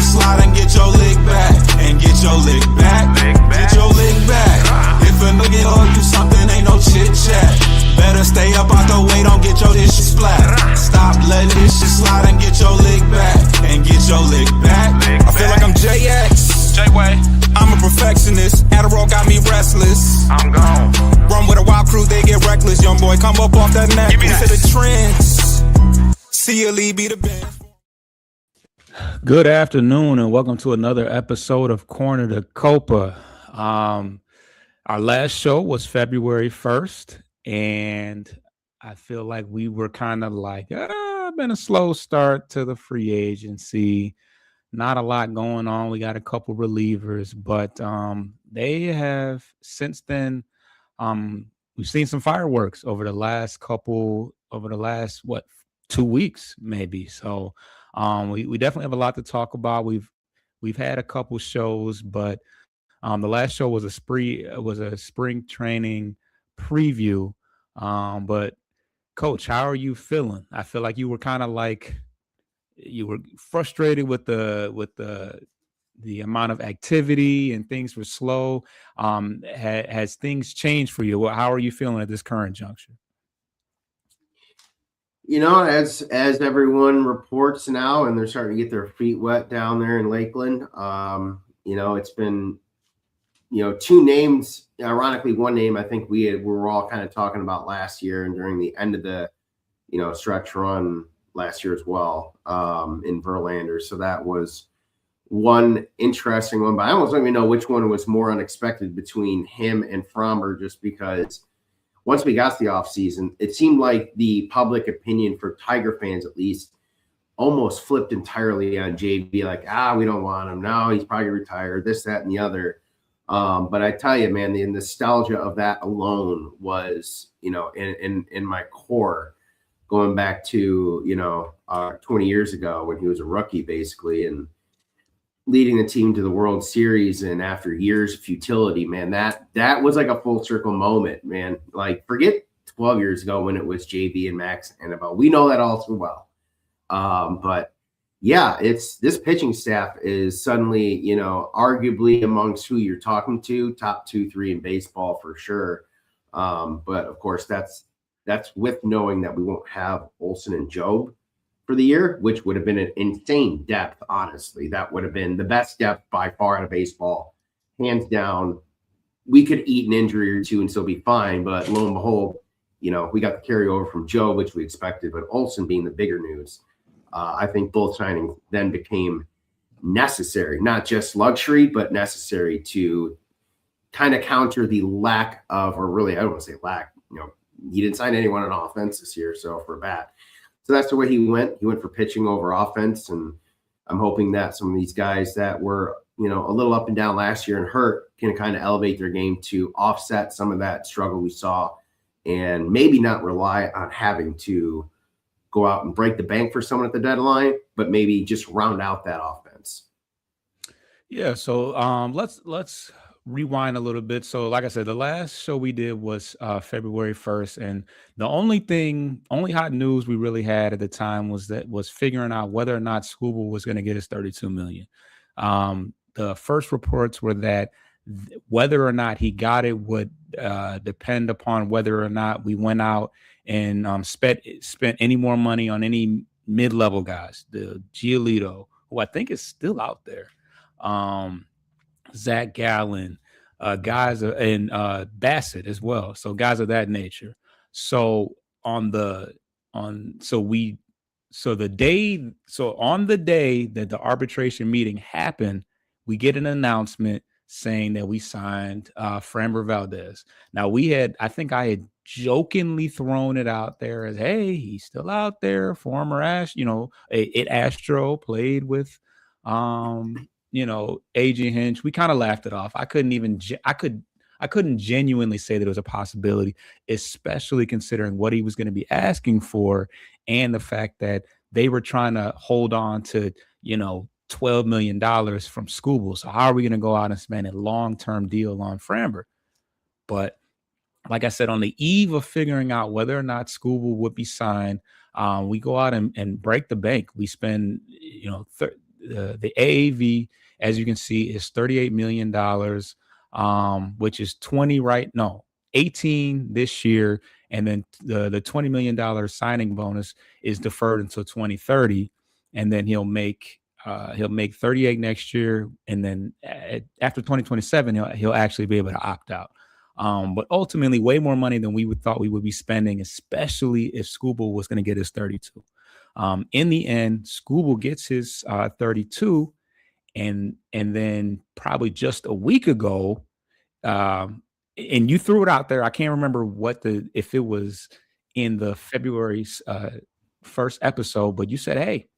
slide and get your lick back. And get your lick back. Get your lick back. If a nigga owe you something, ain't no chit chat. Better stay up out the way, don't get your dishes splat. Stop letting this shit slide and get your lick back. And get your lick back. I feel like I'm JX. J-Way. I'm a perfectionist. Adderall got me restless. I'm gone. Run with a wild crew, they get reckless. Young boy, come up off that neck. Into the trends. See you, Lee, be the band. Good afternoon, and welcome to another episode of Corner to Copa. Our last show was February 1st, and I feel like we were kind of like, been a slow start to the free agency. Not a lot going on. We got a couple relievers, but they have since then, we've seen some fireworks over the last 2 weeks, maybe. So we definitely have a lot to talk about. We've had a couple shows, but the last show was a spring training preview. But Coach, how are you feeling? I feel like you were kind of like you were frustrated with the amount of activity and things were slow. Has things changed for you? How are you feeling at this current juncture? You know, as everyone reports now, and they're starting to get their feet wet down there in Lakeland, it's been, two names. Ironically, one name I think we were all kind of talking about last year and during the end of the, stretch run last year as well, in Verlander. So that was one interesting one, but I almost don't even know which one was more unexpected between him and Framber, just because once we got to the offseason, it seemed like the public opinion for Tiger fans, at least, almost flipped entirely on JB. Like, we don't want him. No, he's probably retired, this, that, and the other. But I tell you, man, the nostalgia of that alone was, in my core, going back to, 20 years ago when he was a rookie, basically, and leading the team to the World Series, and after years of futility, man, that was like a full circle moment, man. Like, forget 12 years ago when it was JB and Max and Annabelle. We know that all too well. But yeah, this pitching staff is suddenly, arguably amongst who you're talking to, top 2-3 in baseball for sure. But of course, that's with knowing that we won't have Olson and Job for the year, which would have been an insane depth. Honestly, that would have been the best depth by far out of baseball, hands down. We could eat an injury or two and still be fine, but lo and behold, we got the carryover from Joe, which we expected, but Olson being the bigger news. I think both signings then became necessary, not just luxury, but necessary to kind of counter the lack of, or really, I don't want to say lack, he didn't sign anyone on offense this year, so for bat. So that's the way he went. He went for pitching over offense, and I'm hoping that some of these guys that were, a little up and down last year and hurt can kind of elevate their game to offset some of that struggle we saw, and maybe not rely on having to go out and break the bank for someone at the deadline, but maybe just round out that offense. Yeah. So let's rewind a little bit. So like I said, the last show we did was February 1st. And the only hot news we really had at the time was figuring out whether or not Skubal was going to get his $32 million. The first reports were that whether or not he got it would depend upon whether or not we went out and spent any more money on any mid-level guys. The Giolito, who I think is still out there, Zach Gallen, guys, and Bassett as well. So guys of that nature. So on the day that the arbitration meeting happened, we get an announcement saying that we signed Framber Valdez. Now I think I had jokingly thrown it out there as, hey, he's still out there, former Astro, played with A.J. Hinch. We kind of laughed it off. I couldn't genuinely say that it was a possibility, especially considering what he was going to be asking for and the fact that they were trying to hold on to, $12 million from Skubal. So how are we going to go out and spend a long-term deal on Framber? But like I said, on the eve of figuring out whether or not Skubal would be signed, we go out and break the bank. We spend, the AAV, as you can see, is $38 million, which is 18 this year. And then the $20 million signing bonus is deferred until 2030. And then he'll make 38 next year. And then after 2027, he'll actually be able to opt out. But ultimately, way more money than we thought we would be spending, especially if Skubal was going to get his 32. In the end, Skubal gets his 32, and then probably just a week ago, and you threw it out there. I can't remember if it was in the February first episode, but you said, "Hey,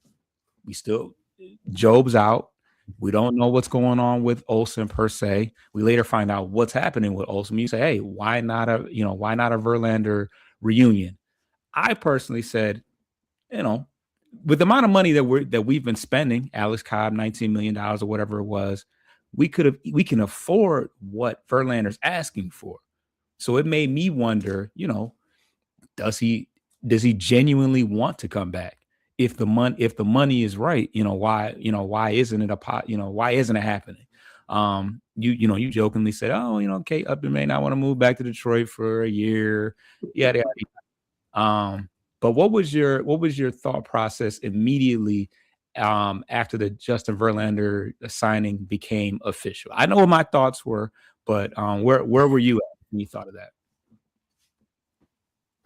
Job's out. We don't know what's going on with Olsen per se. We later find out what's happening with Olsen. You say, hey, why not a Verlander reunion?" I personally said, with the amount of money that we've been spending, Alex Cobb, $19 million or whatever it was, we can afford what Verlander's asking for. So it made me wonder, does he genuinely want to come back? If the money is right, why isn't it happening? You jokingly said, Kate Upton may not want to move back to Detroit for a year. Yeah. But what was your thought process immediately after the Justin Verlander signing became official? I know what my thoughts were, but where were you at when you thought of that?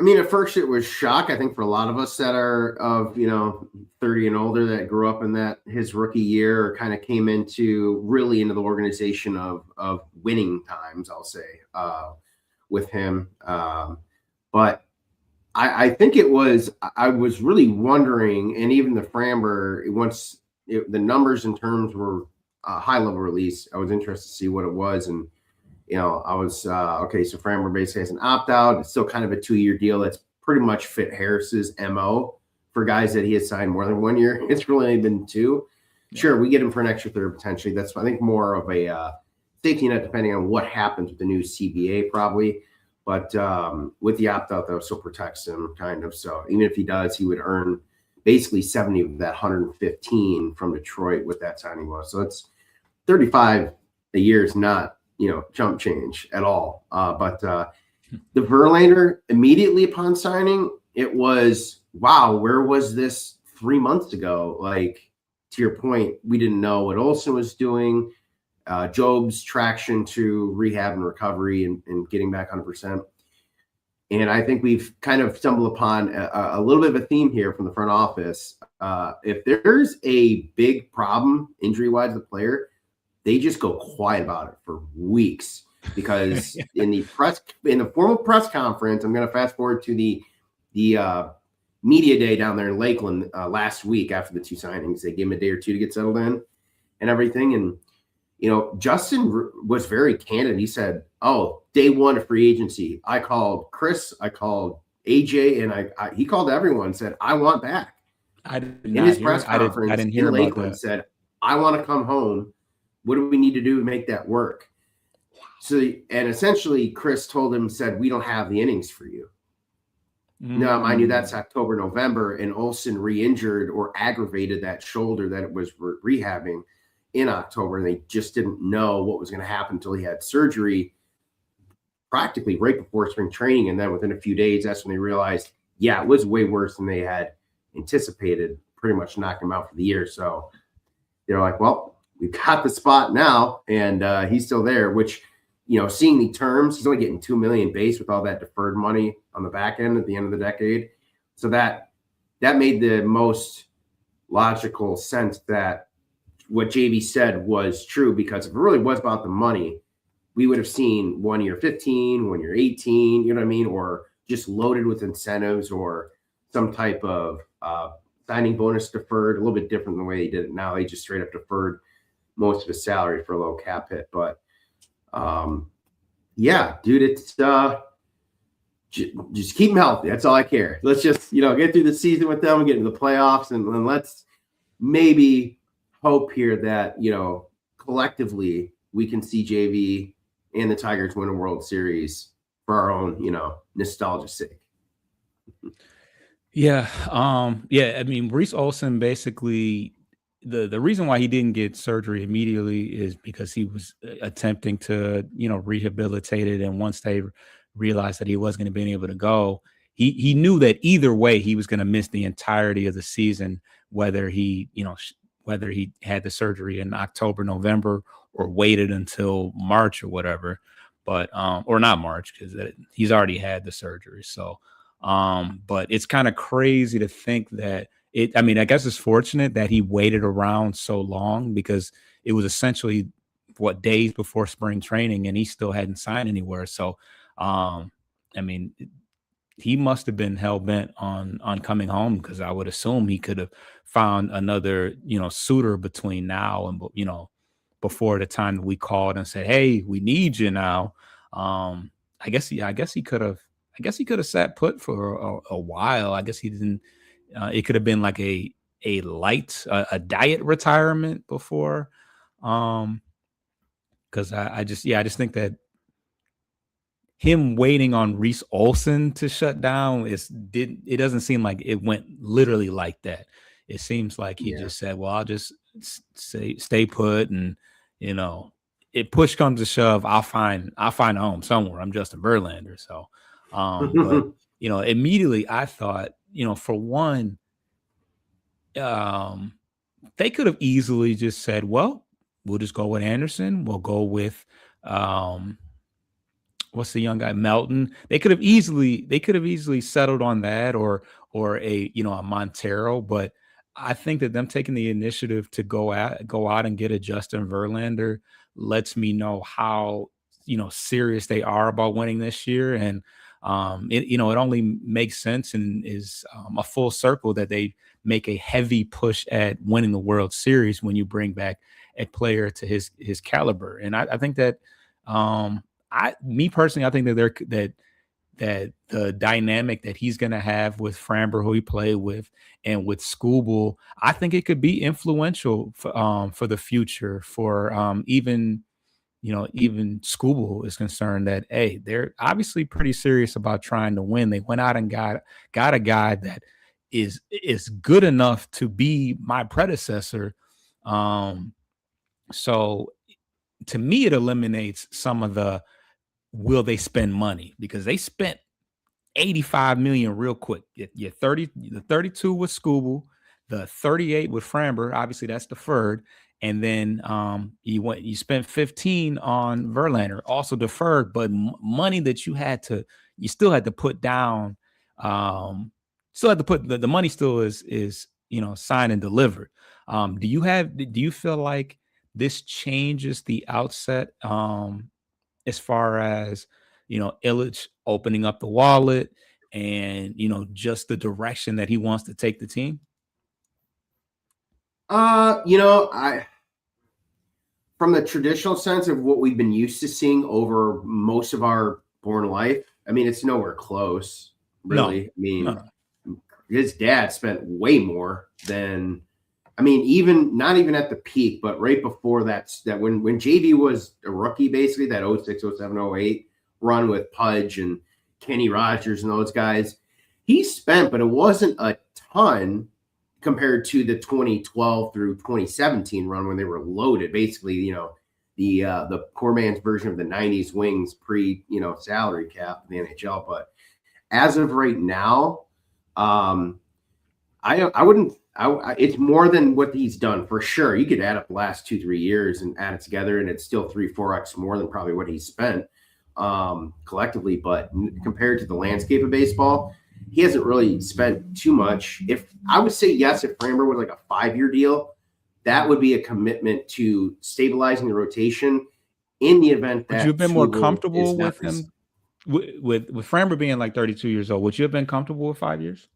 I mean, at first it was shock. I think for a lot of us that are of 30 and older that grew up in his rookie year or kind of came into the organization of winning times, I'll say, with him. But I think I was really wondering, and even the Framber, once the numbers and terms were a high level release, I was interested to see what it was. And I was okay. So Framber basically has an opt out. It's still kind of a 2-year deal. That's pretty much fit Harris's MO for guys that he has signed more than 1 year. It's really only been 2. Yeah. Sure, we get him for an extra third potentially. That's, I think, more of a safety net depending on what happens with the new CBA probably. But with the opt out, though, still protects him kind of. So even if he does, he would earn basically 70 of that 115 from Detroit with that signing bonus. So it's 35 a year is not chump change at all. But the Verlander, immediately upon signing, it was, wow, where was this 3 months ago? Like, to your point, we didn't know what Olsen was doing. Job's traction to rehab and recovery and getting back 100%. And I think we've kind of stumbled upon a little bit of a theme here from the front office. If there's a big problem injury-wise with the player, they just go quiet about it for weeks because in the formal press conference, I'm going to fast forward to the media day down there in Lakeland last week after the 2 signings. They gave him a day or 2 to get settled in and everything. And, Justin was very candid. He said, day 1 of free agency, I called Chris, I called AJ, and he called everyone and said, I want back. I did in not his hear, press conference I didn't hear in about Lakeland that. said, I want to come home. What do we need to do to make that work? So, and essentially Chris told him, said, we don't have the innings for you. Now, mind you, that's October, November, and Olsen re-injured or aggravated that shoulder that it was rehabbing in October. And they just didn't know what was going to happen until he had surgery practically right before spring training. And then within a few days, that's when they realized, it was way worse than they had anticipated, pretty much knocked him out for the year. So they're like, well, we've got the spot now, and he's still there, which, seeing the terms, he's only getting $2 million base with all that deferred money on the back end at the end of the decade. So that made the most logical sense that what JV said was true, because if it really was about the money, we would have seen 1 year 15, 1 year 18, you know what I mean? Or just loaded with incentives or some type of signing bonus deferred, a little bit different than the way they did it now. They just straight up deferred most of his salary for a low cap hit. But dude, it's just keep him healthy. That's all I care. Let's just, get through the season with them and get into the playoffs, and let's maybe hope here that, collectively we can see JV and the Tigers win a World Series for our own, nostalgia's sake. Yeah. I mean, Reese Olsen basically the reason why he didn't get surgery immediately is because he was attempting to, rehabilitate it. And once they realized that he wasn't going to be able to go, he knew that either way he was going to miss the entirety of the season, whether whether he had the surgery in October, November, or waited until March or whatever. But or not March, because he's already had the surgery. So but it's kind of crazy to think that I guess it's fortunate that he waited around so long, because it was essentially days before spring training and he still hadn't signed anywhere. So, he must have been hell bent on coming home, because I would assume he could have found another, suitor between now and, before the time that we called and said, "Hey, we need you now." I guess he could have sat put for a while. I guess he didn't. It could have been like a light, a diet retirement before. Because I just think that him waiting on Reese Olson to shut down it doesn't seem like it went literally like that. It seems like he just said, "Well, I'll just stay put," and if push comes to shove, I'll find a home somewhere. I'm Justin Verlander, so. But immediately I thought, for one, they could have easily just said, "Well, we'll just go with Anderson. We'll go with what's the young guy, Melton." They could have easily settled on that, or a Montero. But I think that them taking the initiative to go out and get a Justin Verlander lets me know how serious they are about winning this year. And it only makes sense and is a full circle that they make a heavy push at winning the World Series when you bring back a player to his caliber. And I think that me personally, I think that that the dynamic that he's going to have with Framber, who he played with, and with Skubal, I think it could be influential for the future, for even Skubal is concerned that, hey, they're obviously pretty serious about trying to win. They went out and got a guy that is good enough to be my predecessor. So to me, it eliminates some of the will they spend money, because they spent $85 million real quick. The 32 with Skubal, the 38 with Framber, obviously that's deferred. And then you spent 15 on Verlander, also deferred, but money that you still had to put down. Still had to put the money still is signed and delivered. Do you feel like this changes the outset as far as Ilitch opening up the wallet and just the direction that he wants to take the team? From the traditional sense of what we've been used to seeing over most of our born life, it's nowhere close, really. No. His dad spent way more than, even not even at the peak, but right before that when JV was a rookie, basically that 06, 07, 08 run with Pudge and Kenny Rogers and those guys, he spent, but it wasn't a ton compared to the 2012 through 2017 run when they were loaded, basically, the poor man's version of the 90s Wings pre, salary cap in the NHL. But as of right now, it's more than what he's done for sure. You could add up the last 2-3 years and add it together, and it's still 3-4x more than probably what he's spent collectively. But compared to the landscape of baseball, he hasn't really spent too much. If I would say yes, if Framber was like a 5-year deal, that would be a commitment to stabilizing the rotation in the event that. Would you have been more comfortable with him with Framber being like 32 years old? Would you have been comfortable with 5 years?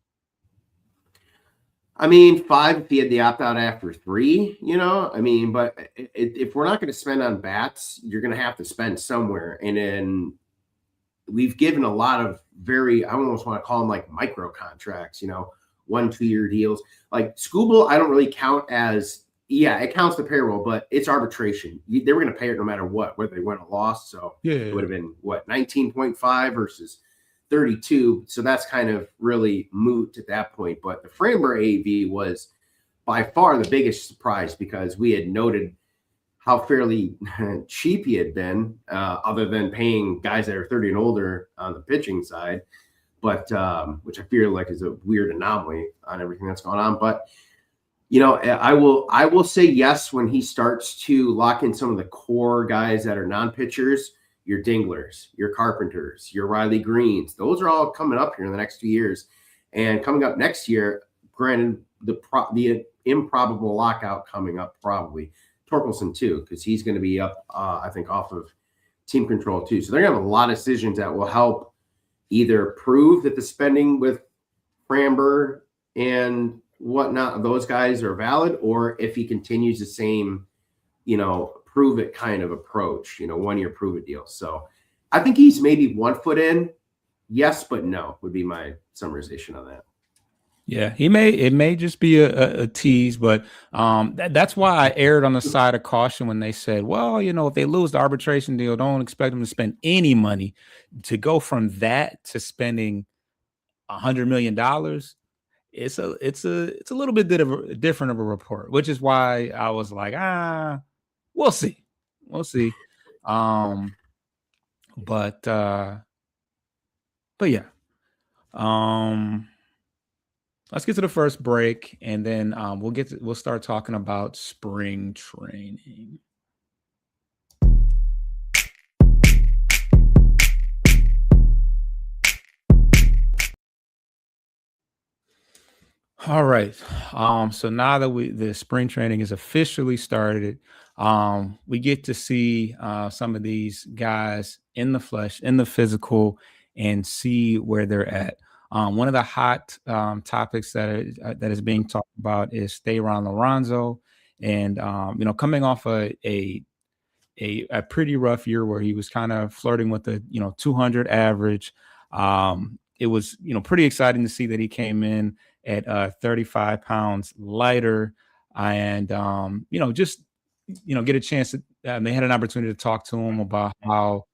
5 if he had the opt out after 3, but if we're not going to spend on bats, you're going to have to spend somewhere. And then we've given a lot of I almost want to call them like micro contracts, 1-2 year deals. Like Skubal, I don't really count as, it counts the payroll, but it's arbitration. They were going to pay it no matter what, whether they won or lost. So it would have been 19.5 versus 32. So that's kind of really moot at that point. But the Framber AV was by far the biggest surprise because we had noted how fairly cheap he had been, other than paying guys that are 30 and older on the pitching side, but which I feel like is a weird anomaly on everything that's going on. But I will say yes when he starts to lock in some of the core guys that are non-pitchers, your Dinglers, your Carpenters, your Riley Greens. Those are all coming up here in the next 2 years. And coming up next year, granted, the improbable lockout coming up probably. Torkelson too, because he's going to be up, I think, off of team control too. So they're going to have a lot of decisions that will help either prove that the spending with Framber and whatnot, those guys are valid, or if he continues the same, prove it kind of approach, 1 year prove it deal. So I think he's maybe 1 foot in. Yes, but no would be my summarization on that. Yeah, it may just be a tease, but that's why I erred on the side of caution when they said, well, if they lose the arbitration deal, don't expect them to spend any money. To go from that to spending $100 million, it's a little bit different of a report, which is why I was like, we'll see. But yeah. Let's get to the first break, and then we'll start talking about spring training. All right. So now that the spring training is officially started, we get to see some of these guys in the flesh, in the physical, and see where they're at. One of the hot topics that is being talked about is Thayron Liranzo, and coming off a pretty rough year where he was kind of flirting with the 200 average. It was pretty exciting to see that he came in at 35 pounds lighter, and just get a chance to. They had an opportunity to talk to him about how.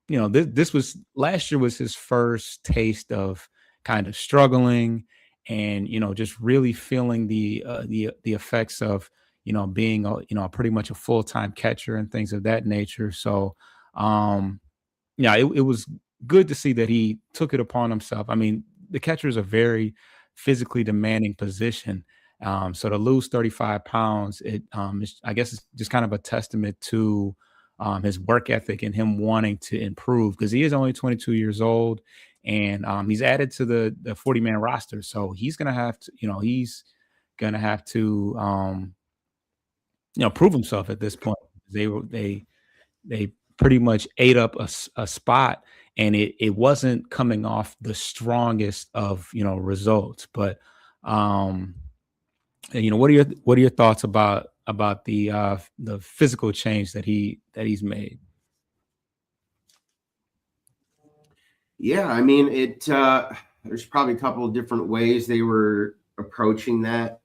This was last year was his first taste of kind of struggling and, just really feeling the effects of, being, pretty much a full-time catcher and things of that nature. So, it was good to see that he took it upon himself. I mean, the catcher is a very physically demanding position. So to lose 35 pounds, I guess it's just kind of a testament to his work ethic and him wanting to improve, because he is only 22 years old, and he's added to the 40-man roster. So he's going to have to, prove himself at this point. They pretty much ate up a spot, and it wasn't coming off the strongest of, results. But, what are your thoughts about the physical change that he's made? Yeah, I mean, there's probably a couple of different ways they were approaching that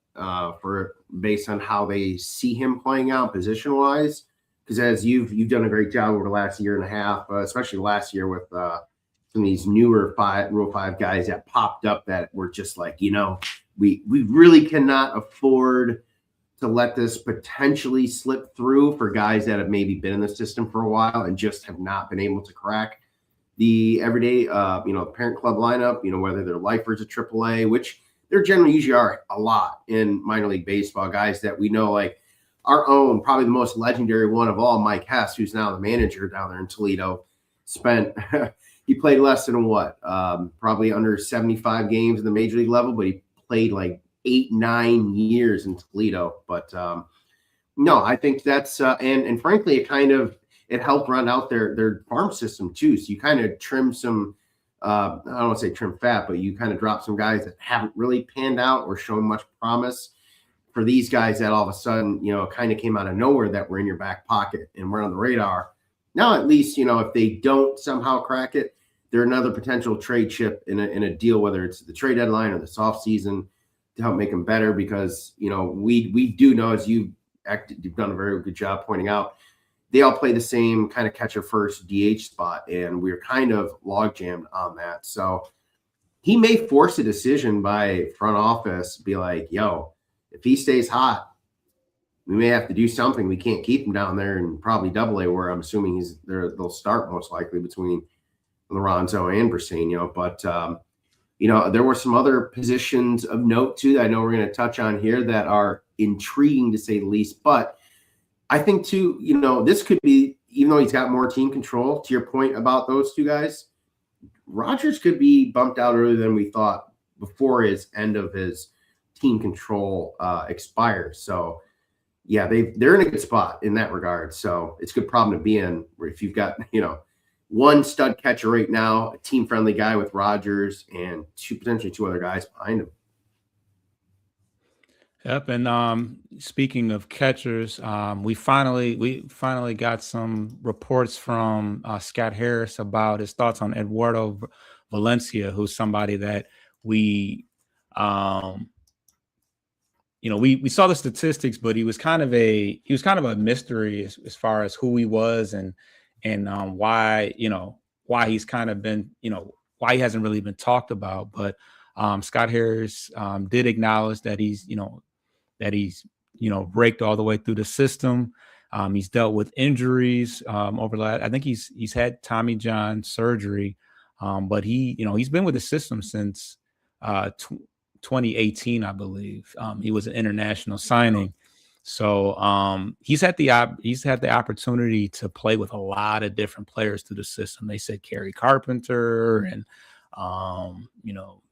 based on how they see him playing out position wise. Because as you've done a great job over the last year and a half, especially last year with some of these newer Rule 5 guys that popped up that were just like, we really cannot afford to let this potentially slip through for guys that have maybe been in the system for a while and just have not been able to crack the everyday, parent club lineup, whether they're lifers at AAA, which there generally usually are a lot in minor league baseball, guys that we know, like our own, probably the most legendary one of all, Mike Hess, who's now the manager down there in Toledo, he played less than probably under 75 games in the major league level, but he played like 8-9 years in Toledo. But no, I think that's and frankly, it helped run out their farm system too. So you kind of trim some, I don't want to say trim fat, but you kind of drop some guys that haven't really panned out or shown much promise for these guys that all of a sudden, kind of came out of nowhere that were in your back pocket and were on the radar. Now, at least, if they don't somehow crack it, they're another potential trade chip in a deal, whether it's the trade deadline or the soft season, to help make them better. Because, we do know, as you've done a very good job pointing out, they all play the same kind of catcher first DH spot, and we're kind of log jammed on that. So he may force a decision by front office, be like, yo, if he stays hot, we may have to do something. We can't keep him down there and probably Double-A, where I'm assuming he's there. They'll start most likely between Lorenzo and Briseño. But there were some other positions of note too that I know we're going to touch on here that are intriguing to say the least. But I think too, this could be, even though he's got more team control, to your point about those two guys, Rodgers could be bumped out earlier than we thought before his end of his team control expires. So yeah, they're in a good spot in that regard. So it's a good problem to be in, where if you've got, one stud catcher right now, a team-friendly guy with Rodgers, and potentially two other guys behind him. Yep. And speaking of catchers, we finally got some reports from Scott Harris about his thoughts on Eduardo Valencia, who's somebody that we saw the statistics, but he was kind of a mystery as far as who he was and why he's kind of been, why he hasn't really been talked about. But Scott Harris did acknowledge that he's raked all the way through the system. He's dealt with injuries over the last, I think he's had Tommy John surgery, but he's been with the system since 2018, I believe. He was an international signing. So he's had the opportunity to play with a lot of different players through the system. They said Kerry Carpenter and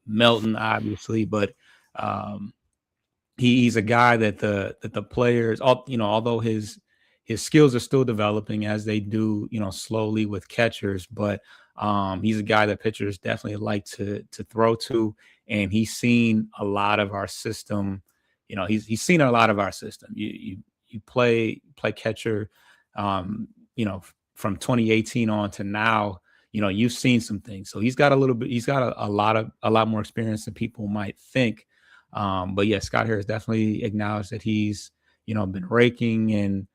Melton, obviously, but he's a guy that the players, although his skills are still developing as they do, slowly with catchers, but he's a guy that pitchers definitely like to throw to, and he's seen a lot of our system. He's seen a lot of our system. You play catcher, from 2018 on to now. You've seen some things. So he's got a lot more experience than people might think. But yeah, Scott Harris definitely acknowledged that he's been raking, and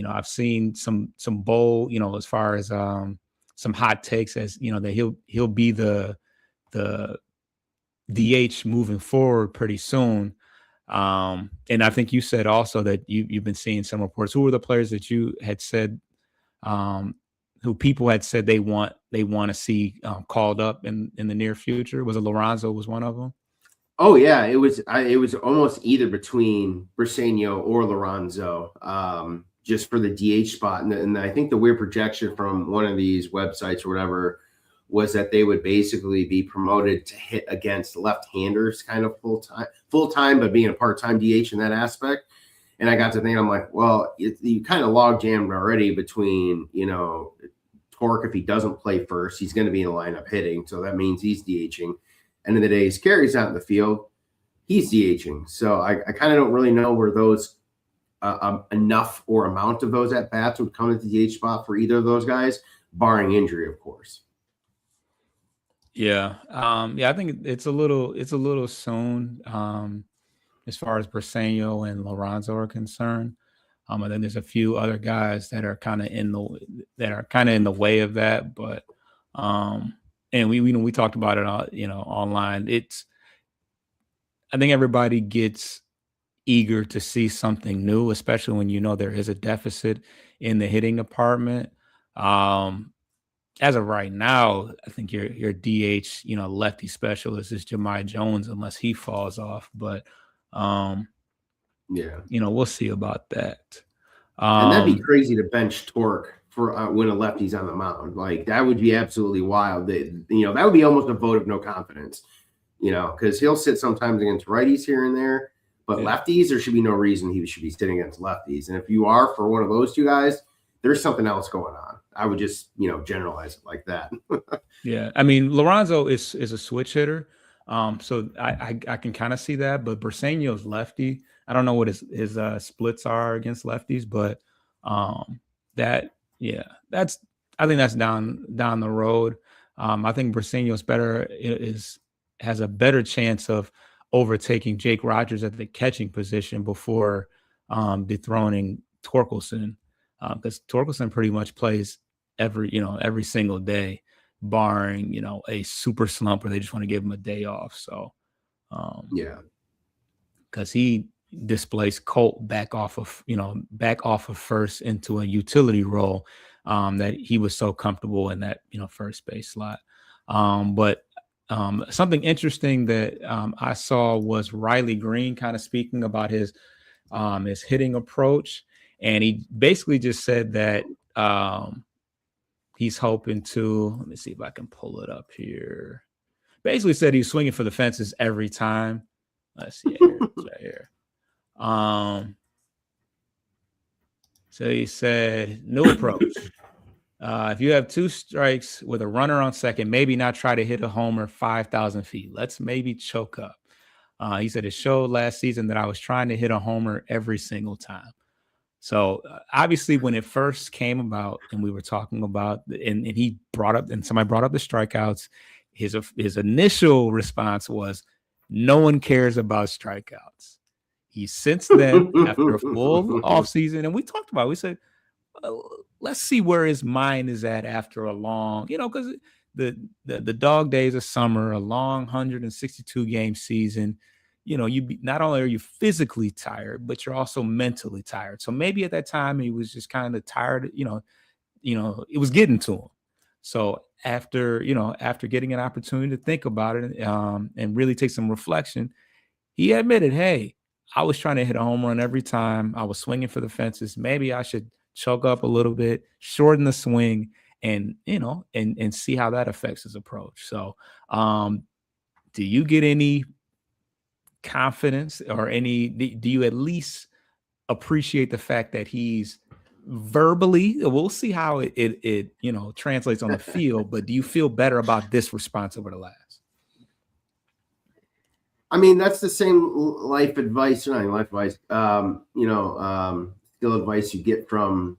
I've seen some bold, as far as some hot takes as that he'll be the DH moving forward pretty soon. And I think you said also that you've been seeing some reports. Who were the players that you had said, who people had said they want to see called up in the near future? Was it Lorenzo was one of them? Oh yeah, it was almost either between Briseño or Lorenzo, just for the DH spot. And I think the weird projection from one of these websites or whatever was that they would basically be promoted to hit against left-handers kind of full-time, but being a part-time DH in that aspect. And I got to think, I'm like, well, you kind of log jammed already between, Torque, if he doesn't play first, he's going to be in the lineup hitting. So that means he's DHing. End of the day, his carry's out in the field, he's DHing. So I kind of don't really know where those enough or amount of those at-bats would come at the DH spot for either of those guys, barring injury, of course. Yeah. I think it's a little soon as far as Briseño and Lorenzo are concerned. And then there's a few other guys that are kind of in the way of that. But and we talked about it online. I think everybody gets eager to see something new, especially when there is a deficit in the hitting department. As of right now, I think your DH, lefty specialist is Jahmai Jones, unless he falls off. But we'll see about that. And that'd be crazy to bench Torque for when a lefty's on the mound. Like, that would be absolutely wild. That would be almost a vote of no confidence. Because he'll sit sometimes against righties here and there, but lefties, there should be no reason he should be sitting against lefties. And if you are for one of those two guys, there's something else going on. I would just, generalize it like that. Yeah. I mean, Lorenzo is a switch hitter. So I can kind of see that, but Briseño's lefty. I don't know what his splits are against lefties, but I think that's down the road. I think Briseño's has a better chance of overtaking Jake Rogers at the catching position before dethroning Torkelson. Because Torkelson pretty much plays every single day. barring, a super slump where they just want to give him a day off. So, yeah, because he displaced Colt back off of first into a utility role, that he was so comfortable in that, first base slot. But something interesting that I saw was Riley Green kind of speaking about his hitting approach. And he basically just said that he's hoping to, let me see if I can pull it up here. Basically said he's swinging for the fences every time. Let's see here. It's right here. So he said, new approach. If you have 2 strikes with a runner on second, maybe not try to hit a homer 5,000 feet. Let's maybe choke up. He said it showed last season that I was trying to hit a homer every single time. So obviously when it first came about and we were talking about, and he brought up, and somebody brought up the strikeouts, his initial response was, no one cares about strikeouts. He since then, after a full offseason, and we talked about it, we said, let's see where his mind is at after a long, because the dog days of summer, a long 162 game season, not only are you physically tired, but you're also mentally tired. So maybe at that time he was just kind of tired, it was getting to him. So after getting an opportunity to think about it and really take some reflection, he admitted, hey, I was trying to hit a home run every time. I was swinging for the fences. Maybe I should choke up a little bit, shorten the swing, and see how that affects his approach. So do you get any confidence or do you at least appreciate the fact that he's verbally, we'll see how it translates on the field, but do you feel better about this response over the last? I mean, that's the same life advice, or not life advice, skill advice you get from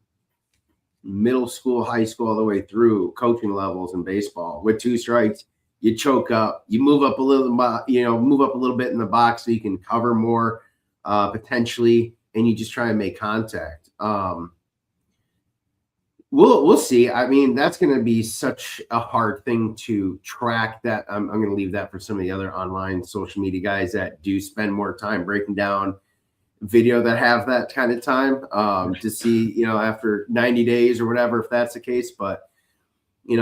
middle school, high school, all the way through coaching levels in baseball. With 2 strikes, you choke up, you move up a little bit in the box so you can cover more potentially, and you just try and make contact. We'll see. I mean, that's going to be such a hard thing to track. That I'm going to leave that for some of the other online social media guys that do spend more time breaking down video, that have that kind of time to see, after 90 days or whatever, if that's the case. But you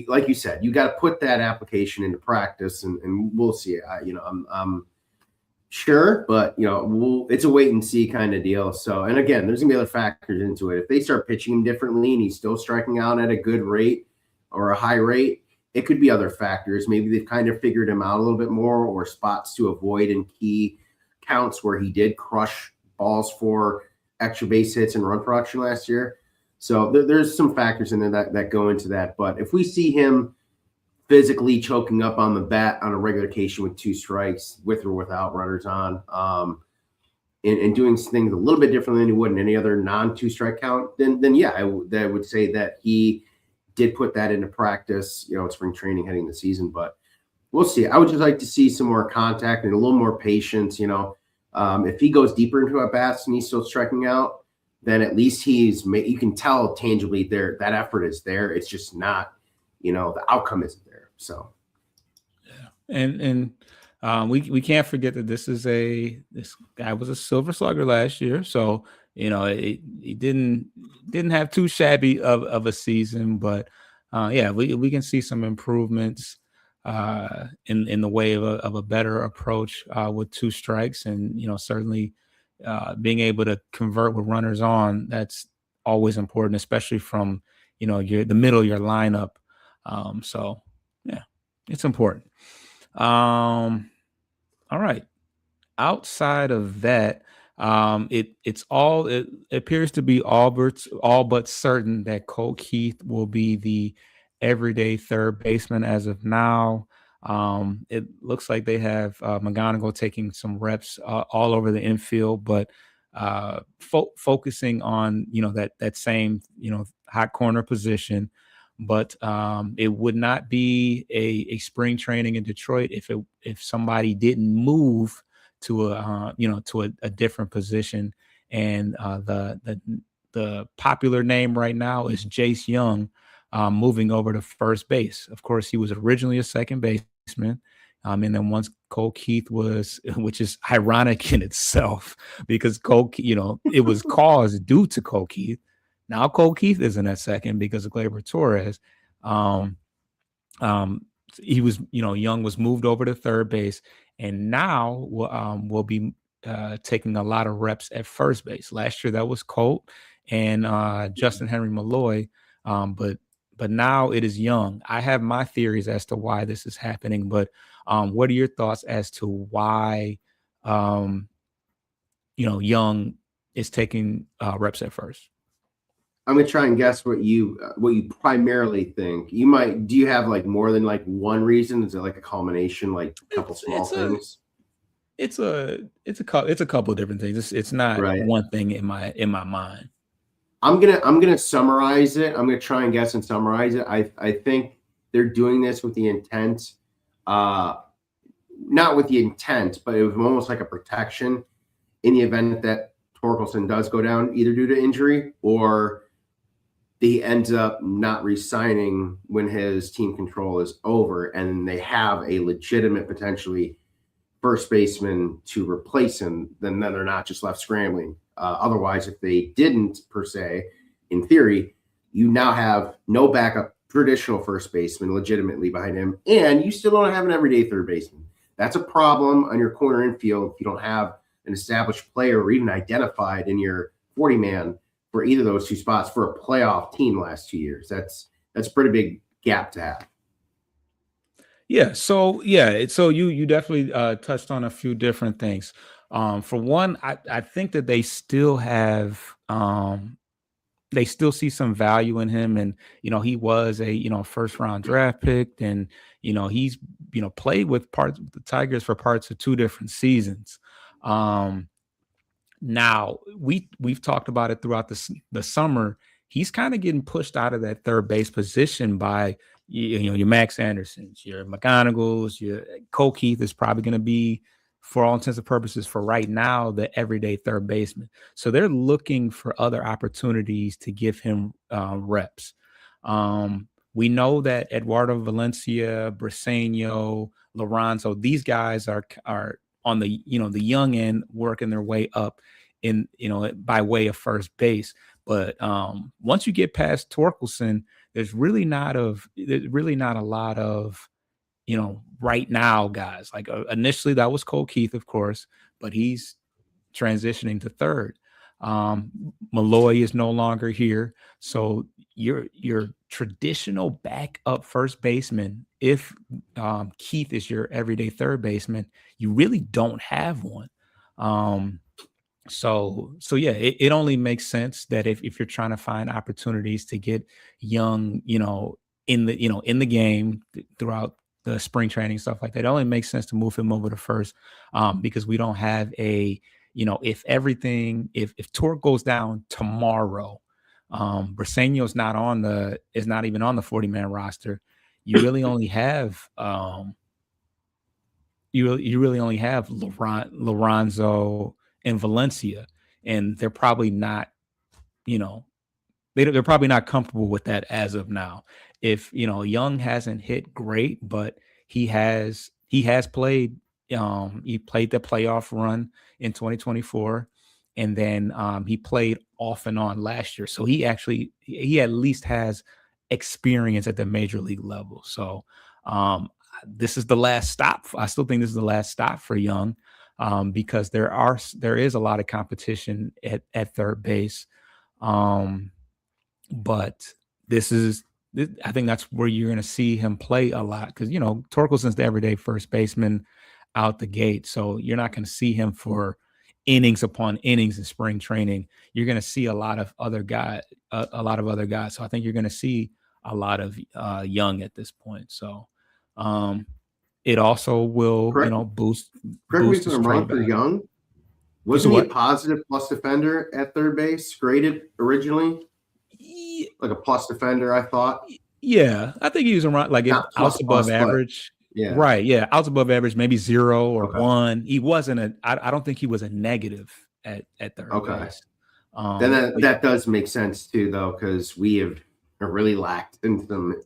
like you said, you got to put that application into practice, and we'll see. I'm sure, but it's a wait and see kind of deal. So, and again, there's gonna be other factors into it. If they start pitching him differently and he's still striking out at a good rate or a high rate, it could be other factors. Maybe they've kind of figured him out a little bit more, or spots to avoid in key counts where he did crush balls for extra base hits and run production last year. So there's some factors in there that go into that. But if we see him physically choking up on the bat on a regular occasion with 2 strikes, with or without runners on, and doing things a little bit differently than he would in any other non-2 strike count, then yeah, I would say that he did put that into practice, spring training heading the season. But we'll see. I would just like to see some more contact and a little more patience. If he goes deeper into at bats and he's still striking out, then at least you can tell tangibly there that effort is there. It's just not, the outcome isn't there. So, yeah, and we can't forget that this guy was a Silver Slugger last year, so he didn't have too shabby of a season, but yeah, we can see some improvements in the way of a better approach with 2 strikes, and certainly being able to convert with runners on, that's always important, especially from the middle of your lineup. So yeah, it's important. All right. Outside of that, it appears to be all but certain that Colt Keith will be the everyday third baseman as of now. It looks like they have McGonigal taking some reps all over the infield, but focusing on that same hot corner position. But it would not be a spring training in Detroit if somebody didn't move to a different position. And the popular name right now is Jace Young, moving over to first base. Of course, he was originally a second baseman. And then once Cole Keith was, which is ironic in itself, because it was caused due to Cole Keith. Now Cole Keith isn't at second because of Gleyber Torres. He was, Young was moved over to third base, and now will be taking a lot of reps at first base. Last year that was Colt and Justin Henry Malloy, but now it is Young. I have my theories as to why this is happening, but what are your thoughts as to why Young is taking reps at first? I'm gonna try and guess what you primarily think. Do you have like more than like one reason? Is it like a culmination, like a couple small things? It's a couple of different things. It's not one thing in my mind. I'm gonna summarize it. I'm gonna try and guess and summarize it. I think they're doing this with the intent, not with the intent, but it was almost like a protection in the event that Torkelson does go down, either due to injury or he ends up not re-signing when his team control is over, and they have a legitimate potentially first baseman to replace him. Then they're not just left scrambling. Otherwise, if they didn't, per se, in theory, you now have no backup traditional first baseman legitimately behind him, and you still don't have an everyday third baseman. That's a problem on your corner infield if you don't have an established player or even identified in your 40-man for either of those two spots for a playoff team last 2 years. That's a pretty big gap to have. Yeah. So you definitely touched on a few different things. For one, I think that they still have they still see some value in him, and he was a first round draft pick, and he's played with the Tigers for parts of 2 different seasons. Now we've talked about it throughout the summer. He's kind of getting pushed out of that third base position by your Max Andersons, your McGonagals, your Cole Keith is probably going to be, for all intents and purposes, for right now, the everyday third baseman. So they're looking for other opportunities to give him reps. We know that Eduardo Valencia, Briseño, Lorenzo, these guys are on the the young end, working their way up in by way of first base. But once you get past Torkelson, there's really not a lot of right now guys. Like initially that was Cole Keith, of course, but he's transitioning to third. Malloy is no longer here, so your traditional backup first baseman, if Keith is your everyday third baseman, you really don't have one. So yeah, it only makes sense that if you're trying to find opportunities to get Young, in the game throughout the spring training, stuff like that, it only makes sense to move him over to first, because we don't have if Torque goes down tomorrow, Briseño is not even on the 40-man roster. You really only have Lorenzo and Valencia, and they're probably not, they're probably not comfortable with that as of now. If Young hasn't hit great, but he has played. He played the playoff run in 2024, and then he played off and on last year. So he at least has experience at the major league level. So this is the last stop. I still think this is the last stop for Young, because there is a lot of competition at third base. But I think that's where you're going to see him play a lot, because Torkelson's the everyday first baseman out the gate, so you're not going to see him for innings upon innings in spring training. You're going to see a lot of other guys. So I think you're going to see a lot of Young at this point. So it also will boost. Correct me if I'm wrong, for Young, wasn't he a positive plus defender at third base, graded originally? Like a plus defender, I thought. Yeah, I think he was around like outs above average. Yeah, right. Yeah, outs above average, maybe 0 or 1. He wasn't I don't think he was a negative at third base. Then that does make sense too, though, because really lacked in some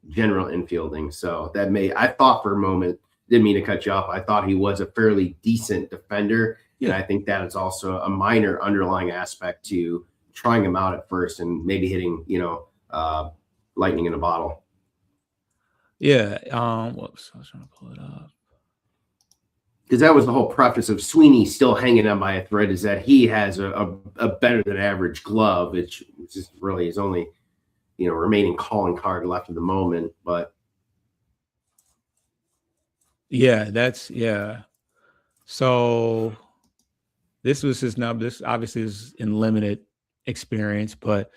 general infielding. So I thought for a moment, didn't mean to cut you off, I thought he was a fairly decent defender. Yeah. And I think that is also a minor underlying aspect to trying him out at first and maybe hitting, lightning in a bottle. Yeah. Whoops, I was trying to pull it up. Because that was the whole preface of Sweeney still hanging on by a thread, is that he has a better than average glove, which is really his only, remaining calling card left at the moment. But yeah. So this was his number. This obviously is in limited experience, but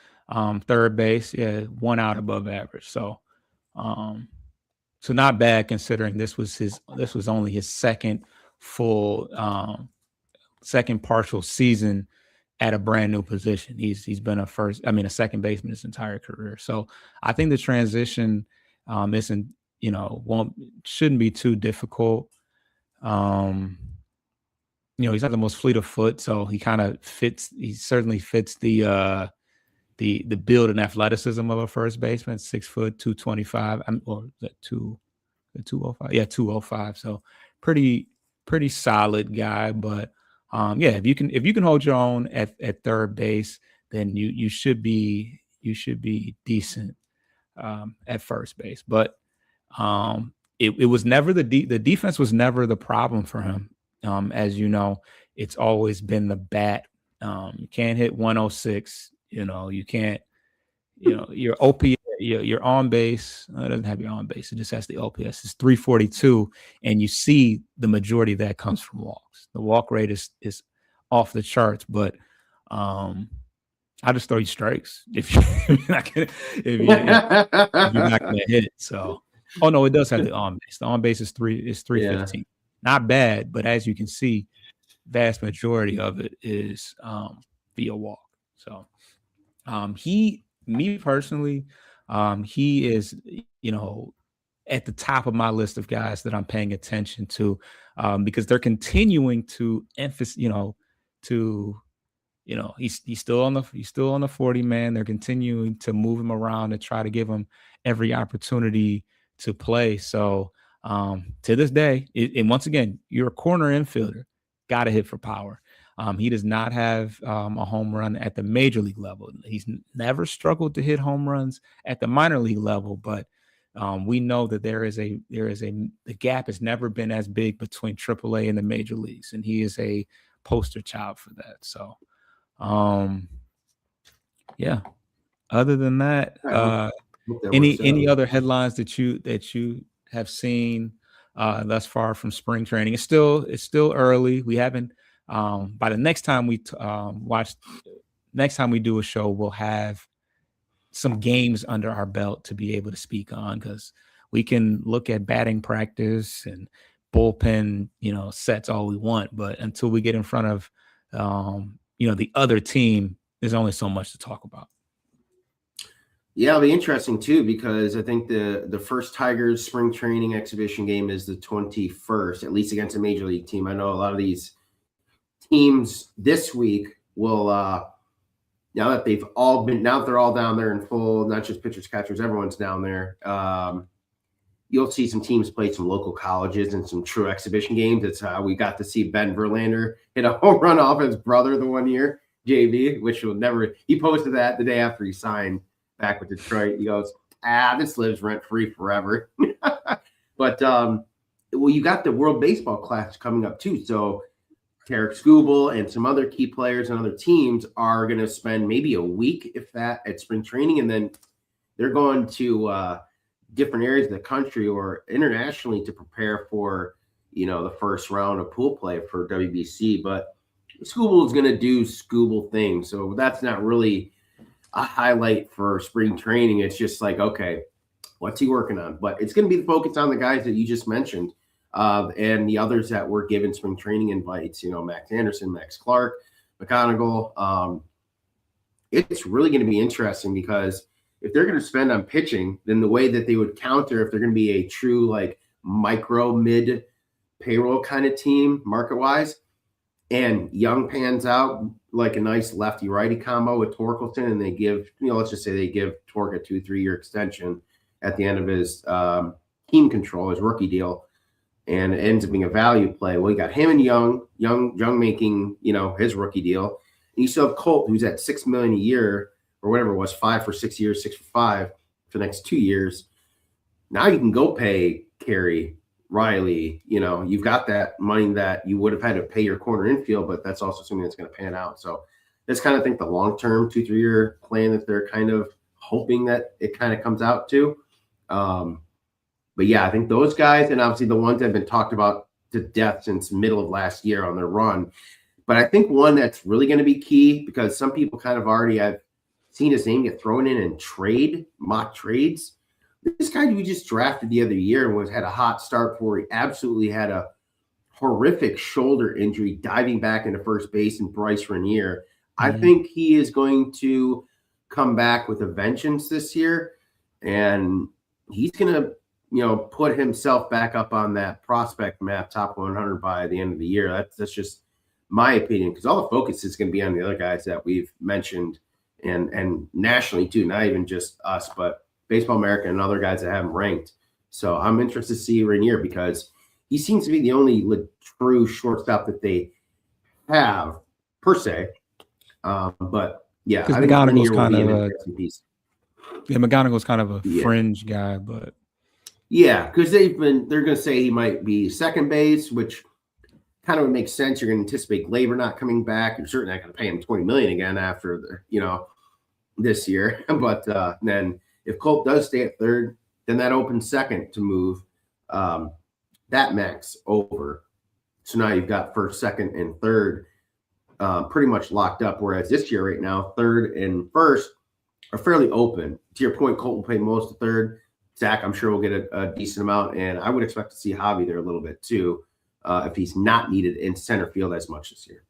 third base, 1 out above average. So so not bad considering this was only his second full second partial season at a brand new position. He's been a second baseman his entire career. So I think the transition shouldn't be too difficult. He's not the most fleet of foot, so he kind of fits. He certainly fits the build and athleticism of a first baseman. 6 foot, 225. Or is that 205? Yeah, 205. So pretty solid guy. But if you can hold your own at third base, then you should be decent at first base. But it was never the defense was never the problem for him. As you know, it's always been the bat. You can't hit 106. You can't. Your OPS, your on base. It doesn't have your on base. It just has the OPS. It's 342, and you see the majority of that comes from walks. The walk rate is off the charts, but I just throw you strikes if you're not gonna hit. So, oh no, it does have the on base. The on base is 315. Yeah. Not bad, but as you can see, vast majority of it is via walk. So me personally, he is, at the top of my list of guys that I'm paying attention to, because they're continuing to emphasize, he's still on the 40 man. They're continuing to move him around and try to give him every opportunity to play. So to this day, and once again, you're a corner infielder, got to hit for power. He does not have a home run at the major league level. He's never struggled to hit home runs at the minor league level, but we know that the gap has never been as big between AAA and the major leagues, and he is a poster child for that. So, Other than that, any other headlines that you have seen thus far from spring training? It's still early. We haven't. By the next time we do a show, we'll have some games under our belt to be able to speak on, because we can look at batting practice and bullpen, sets all we want, but until we get in front of, the other team, there's only so much to talk about. Yeah, it'll be interesting too, because I think the first Tigers spring training exhibition game is the 21st, at least against a major league team. I know a lot of these teams this week will, now that they're all down there in full, not just pitchers, catchers, everyone's down there. You'll see some teams play some local colleges and some true exhibition games. It's how we got to see Ben Verlander hit a home run off his brother the one year, JV, which will never. He posted that the day after he signed back with Detroit. He goes, this lives rent free forever. But you got the World Baseball Classic coming up too. So Tarek Skubal and some other key players and other teams are going to spend maybe a week, if that, at spring training, and then they're going to different areas of the country or internationally to prepare for, the first round of pool play for WBC. But Skubal is going to do Skubal things, so that's not really a highlight for spring training. It's just like, okay, what's he working on? But it's going to be the focus on the guys that you just mentioned. And the others that were given spring training invites, Max Anderson, Max Clark, McGonigal. It's really going to be interesting, because if they're going to spend on pitching, then the way that they would counter, if they're going to be a true micro mid payroll kind of team market wise, and Young pans out, like a nice lefty righty combo with Torkelson, and they give, let's just say they give Tork a 2-3 year extension at the end of his team control, his rookie deal, and it ends up being a value play. Well, you got him and Young making, his rookie deal. And you still have Colt, who's at $6 million a year or whatever it was, 5 for 6 years, 6 for 5 for the next 2 years. Now you can go pay Carey, Riley. You've got that money that you would have had to pay your corner infield, but that's also something that's going to pan out. So that's kind of think the long-term 2-3 year plan that they're kind of hoping that it kind of comes out to. But yeah, I think those guys, and obviously the ones that have been talked about to death since middle of last year on their run. But I think one that's really going to be key, because some people kind of already have seen his name get thrown in mock trades. This guy we just drafted the other year and had a hot start for. He absolutely had a horrific shoulder injury diving back into first base, and Bryce Renier. I think he is going to come back with a vengeance this year, and he's going to put himself back up on that prospect map, top 100 by the end of the year. That's just my opinion, because all the focus is going to be on the other guys that we've mentioned, and nationally too, not even just us, but Baseball America and other guys that haven't ranked. So I'm interested to see Renier, because he seems to be the only true shortstop that they have per se. But yeah, I think Renier will be an interesting piece. Yeah, McGonigal's kind of a fringe guy, but yeah, because they're going to say he might be second base, which kind of makes sense. You're going to anticipate Gleyber not coming back. You're certainly not going to pay him $20 million again after this year. But then if Colt does stay at third, then that opens second to move that max over. So now you've got first, second, and third pretty much locked up. Whereas this year right now, third and first are fairly open. To your point, Colt will play most of third. Zach, I'm sure, will get a decent amount. And I would expect to see Javi there a little bit too, if he's not needed in center field as much this year.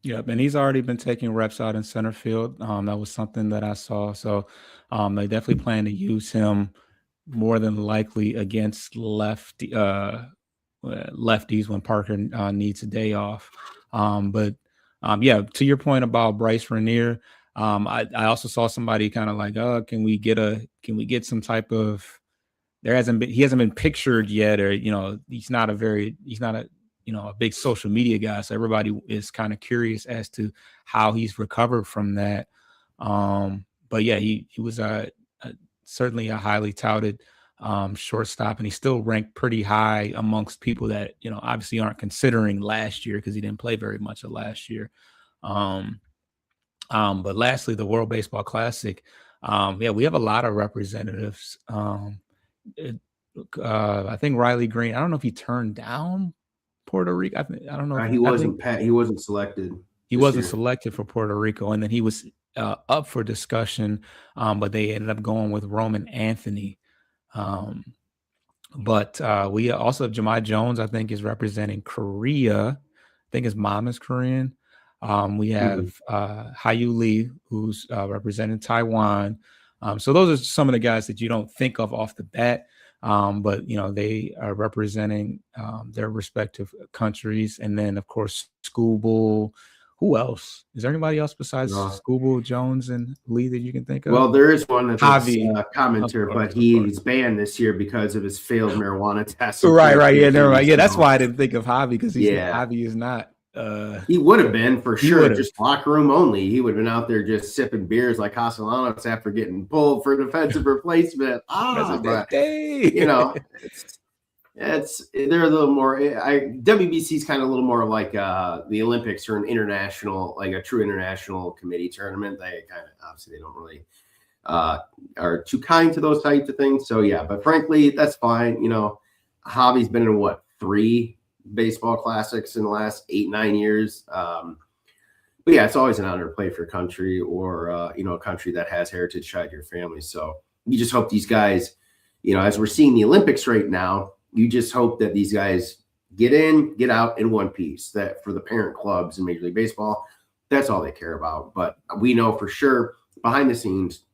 Yep, and he's already been taking reps out in center field. That was something that I saw. So they definitely plan to use him more than likely against lefties when Parker needs a day off. But to your point about Bryce Renier, I also saw somebody kind of like, can we get some type of, he hasn't been pictured yet, or he's not a big social media guy, so everybody is kind of curious as to how he's recovered from that. But yeah, he was certainly a highly touted shortstop, and he's still ranked pretty high amongst people that obviously aren't considering last year, because he didn't play very much of last year. But lastly, the World Baseball Classic. We have a lot of representatives. I think Riley Green, I don't know if he turned down Puerto Rico. I don't know. He wasn't selected. He wasn't selected for Puerto Rico, and then he was up for discussion, but they ended up going with Roman Anthony. But we also have Jahmai Jones, I think, is representing Korea. I think his mom is Korean. We have Hyu Lee, who's representing Taiwan. So those are some of the guys that you don't think of off the bat. But they are representing their respective countries. And then, of course, Skubal. Who else? Is there anybody else besides Skubal, Jones, and Lee that you can think of? Well, there is one that's a commenter, but he's banned this year because of his failed marijuana test. Right. Yeah, never mind. Yeah, that's why I didn't think of Javi, because Javi is not. He would have been for sure, just locker room only. He would have been out there just sipping beers like Castellanos after getting pulled for defensive replacement. They're a little more. WBC is kind of a little more like the Olympics, or an international, like a true international committee tournament. They kind of obviously they don't really are too kind to those types of things. So yeah, but frankly, that's fine. Javi's been in 3 baseball classics in the last 8-9 years. But yeah, it's always an honor to play for a country, or a country that has heritage tied to your family. So you just hope these guys, as we're seeing the Olympics right now, you just hope that these guys get in, get out in one piece. That for the parent clubs in Major League Baseball, that's all they care about. But we know for sure behind the scenes,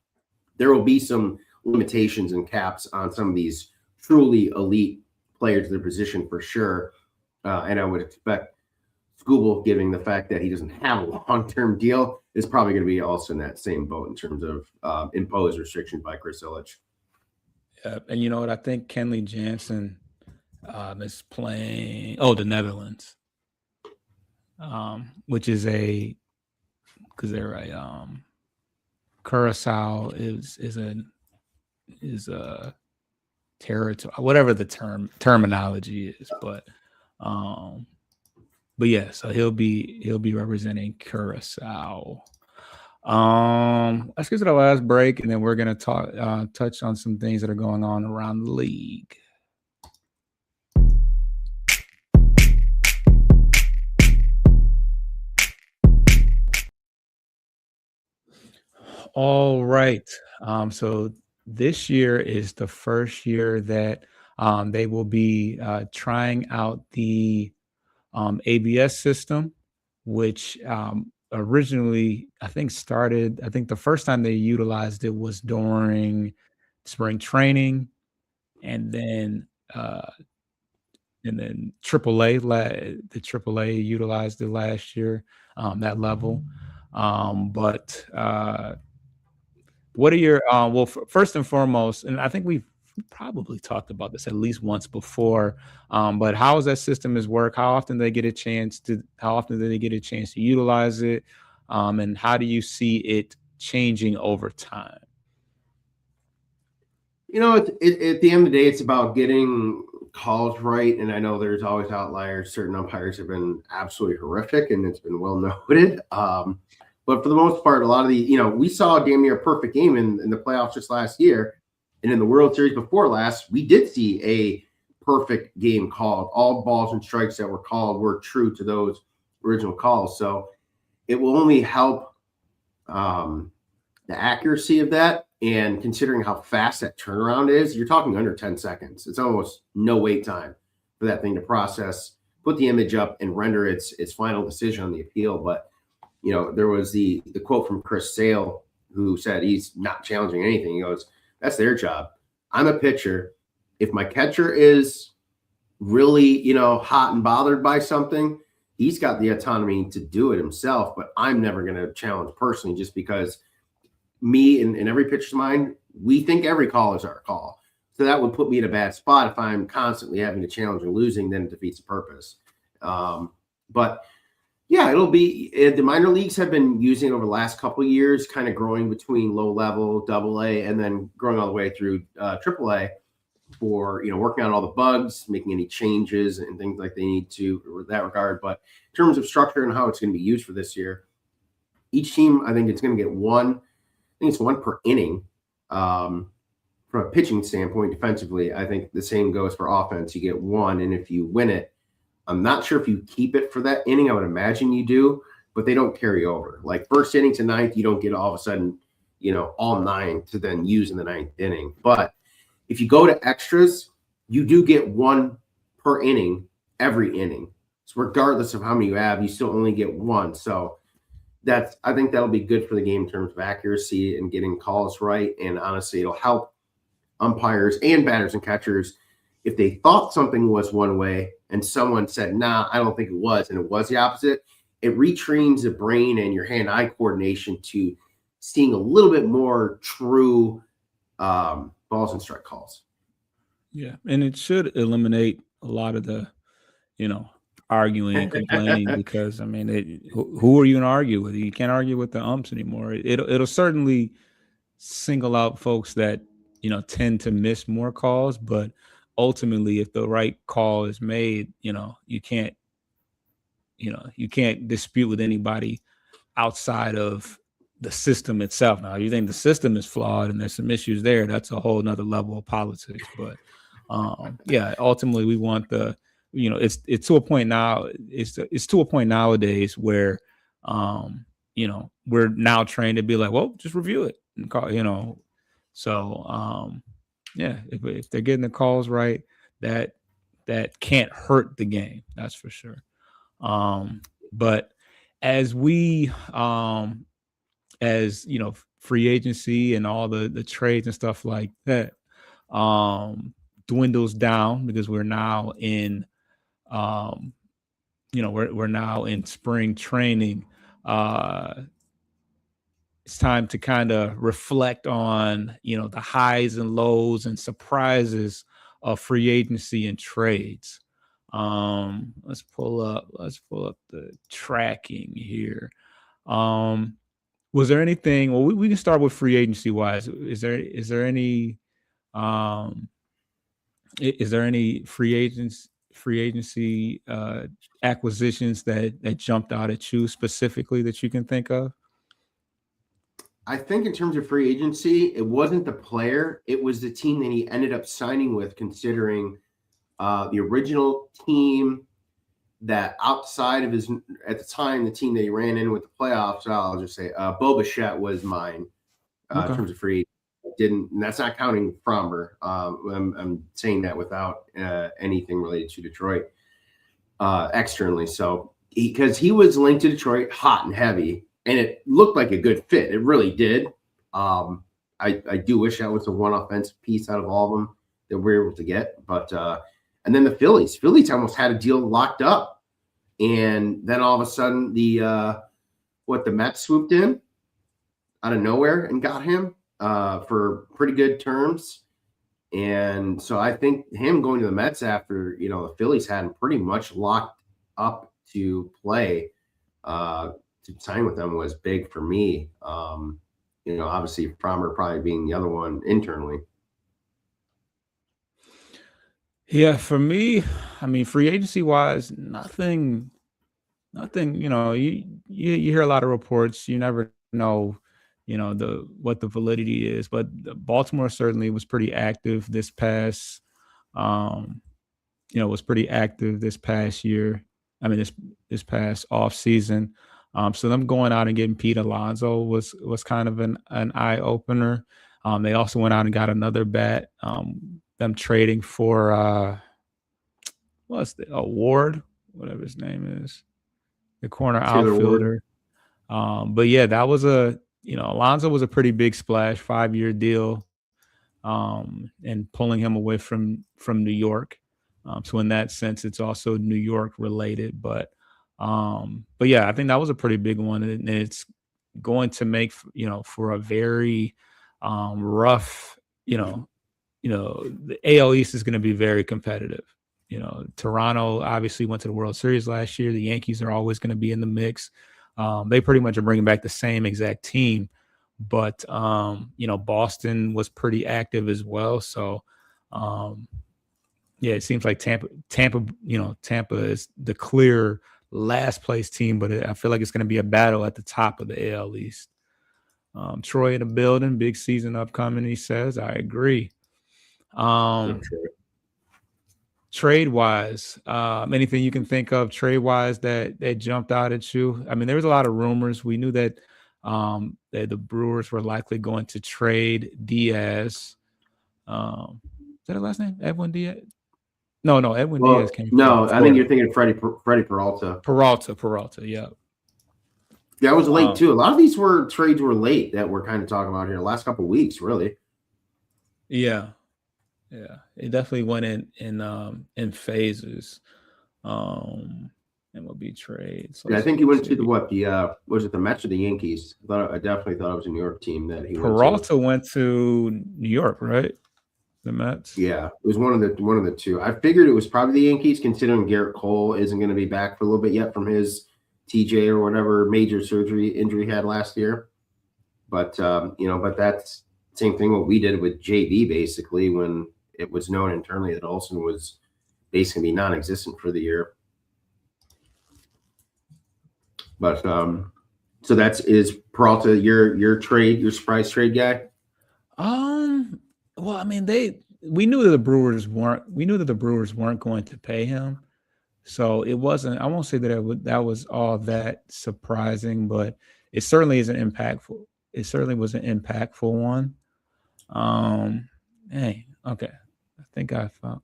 there will be some limitations and caps on some of these truly elite players in their position for sure. And I would expect Skubal, given the fact that he doesn't have a long-term deal, is probably going to be also in that same boat in terms of imposed restrictions by Chris Ilitch. And you know what? I think Kenley Jansen is playing. Oh, the Netherlands, which is because they're a Curacao is a territory, whatever the terminology is, but yeah, so he'll be representing Curacao. Let's get to the last break, and then we're gonna touch on some things that are going on around the league. All right. So this year is the first year that they will be trying out the ABS system, which originally I think the first time they utilized it was during spring training, and then AAA, the AAA utilized it last year, that level. But what are your first and foremost, and I think we've probably talked about this at least once before, but how does that system work? How often do they get a chance to utilize it, and how do you see it changing over time? You know, at the end of the day, it's about getting calls right, and I know there's always outliers. Certain umpires have been absolutely horrific, and it's been well noted. But for the most part, a lot of we saw a damn near perfect game in the playoffs just last year. And in the World Series before last, we did see a perfect game called. All balls and strikes that were called were true to those original calls. So it will only help the accuracy of that. And considering how fast that turnaround is, you're talking under 10 seconds. It's almost no wait time for that thing to process, put the image up, and render its final decision on the appeal. But there was the quote from Chris Sale, who said he's not challenging anything. He goes, that's their job. I'm a pitcher. If my catcher is really, hot and bothered by something, he's got the autonomy to do it himself. But I'm never going to challenge personally, just because me and every pitcher's mind, we think every call is our call. So that would put me in a bad spot if I'm constantly having to challenge and losing. Then it defeats the purpose. But yeah, it'll be the minor leagues have been using it over the last couple of years, kind of growing between low level, AA, and then growing all the way through AAA for working out all the bugs, making any changes and things like they need to in that regard. But in terms of structure and how it's going to be used for this year, each team, I think it's going to get one. I think it's one per inning. From a pitching standpoint, defensively, I think the same goes for offense. You get one, and if you win it, I'm not sure if you keep it for that inning. I would imagine you do, but they don't carry over. Like first inning to ninth, you don't get all of a sudden, all 9 to then use in the 9th inning. But if you go to extras, you do get one per inning every inning. So regardless of how many you have, you still only get one. So I think that'll be good for the game in terms of accuracy and getting calls right. And honestly, it'll help umpires and batters and catchers. If they thought something was one way and someone said, nah, I don't think it was, and it was the opposite, it retrains the brain and your hand-eye coordination to seeing a little bit more true balls and strike calls. Yeah, and it should eliminate a lot of the, arguing and complaining because, who are you going to argue with? You can't argue with the umps anymore. It'll certainly single out folks that, tend to miss more calls, but ultimately, if the right call is made, you can't dispute with anybody outside of the system itself. Now, you think the system is flawed and there's some issues there, that's a whole nother level of politics. But yeah, ultimately, we want it's to a point now. It's to a point nowadays where we're now trained to be like, well, just review it and call, So yeah, if they're getting the calls right, that can't hurt the game. That's for sure. But as we, free agency and all the trades and stuff like that, dwindles down because we're now in we're now in spring training. It's time to kind of reflect on, the highs and lows and surprises of free agency and trades. Let's pull up the tracking here. Was there anything? Well, we can start with free agency wise. Um, is there any free agency acquisitions that jumped out at you specifically that you can think of? I think in terms of free agency, it wasn't the player; it was the team that he ended up signing with. Considering the original team that outside of his at the time, the team that he ran in with the playoffs, I'll just say Bo Bichette was mine in terms of free. And that's not counting Fromber. I'm saying that without anything related to Detroit externally. So because he was linked to Detroit hot and heavy, and it looked like a good fit. It really did. I do wish that was the one offensive piece out of all of them that we were able to get. But and then the Phillies almost had a deal locked up, and then all of a sudden the Mets swooped in out of nowhere and got him for pretty good terms. And so I think him going to the Mets after the Phillies had him pretty much locked up to play to sign with them was big for me. Obviously Fromber probably being the other one internally. Yeah, for me, I mean, free agency wise, nothing. You hear a lot of reports. You never know, what the validity is. But Baltimore certainly was pretty active this past, was pretty active this past year. I mean, this past off season. So them going out and getting Pete Alonso was kind of an eye opener. They also went out and got another bat. Them trading for what's the Ward, whatever his name is, the corner outfielder. But yeah, that was Alonso was a pretty big splash, 5-year deal, and pulling him away from New York. So in that sense, it's also New York related. But yeah, I think that was a pretty big one, and it's going to make for a very rough, the AL East is going to be very competitive. Toronto obviously went to the World Series last year. The Yankees are always going to be in the mix. They pretty much are bringing back the same exact team, but Boston was pretty active as well. So yeah, it seems like Tampa is the clear last place team, but I feel like it's going to be a battle at the top of the AL East. Troy in the building, big season upcoming, he says. I agree. Trade wise, anything you can think of trade wise that jumped out at you? I mean, there was a lot of rumors. We knew that the Brewers were likely going to trade Diaz. Is that the last name? Edwin Diaz? No, Edwin Diaz came. No, I think you're thinking Freddie Peralta. Peralta, yeah. That was late too. A lot of these trades were late that we're kind of talking about here the last couple of weeks, really. Yeah, it definitely went in phases. MLB trades. I think he went to was it the Mets or the Yankees? I definitely thought it was a New York team that he Peralta went to New York, right? The Mets. Yeah, it was one of the two. I figured it was probably the Yankees, considering Garrett Cole isn't going to be back for a little bit yet from his TJ or whatever major injury he had last year. But but that's the same thing what we did with JB basically when it was known internally that Olsen was basically non-existent for the year. But so is Peralta your surprise trade guy? Well, I mean, we knew that the Brewers weren't going to pay him. So it wasn't, I won't say that that was all that surprising, but it certainly is an impactful. It certainly was an impactful one. Okay. I think I found,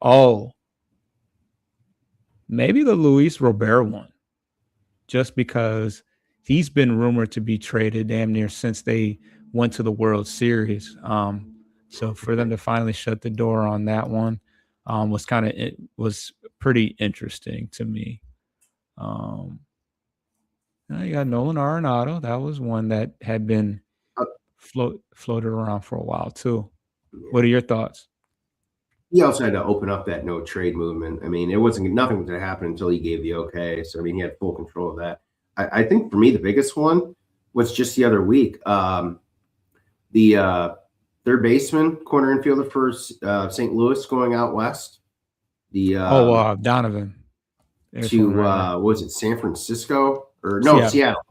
maybe the Luis Robert one, just because he's been rumored to be traded damn near since they went to the World Series. So for them to finally shut the door on that one was pretty interesting to me. You got Nolan Arenado. That was one that had been Uh, floated around for a while too. What are your thoughts? He also had to open up that no trade movement. I mean, nothing was going to happen until he gave the okay. So I mean, he had full control of that. I think for me, the biggest one was just the other week. The third baseman, corner infielder for St. Louis, going out west. Donovan. To was it San Francisco or no Seattle?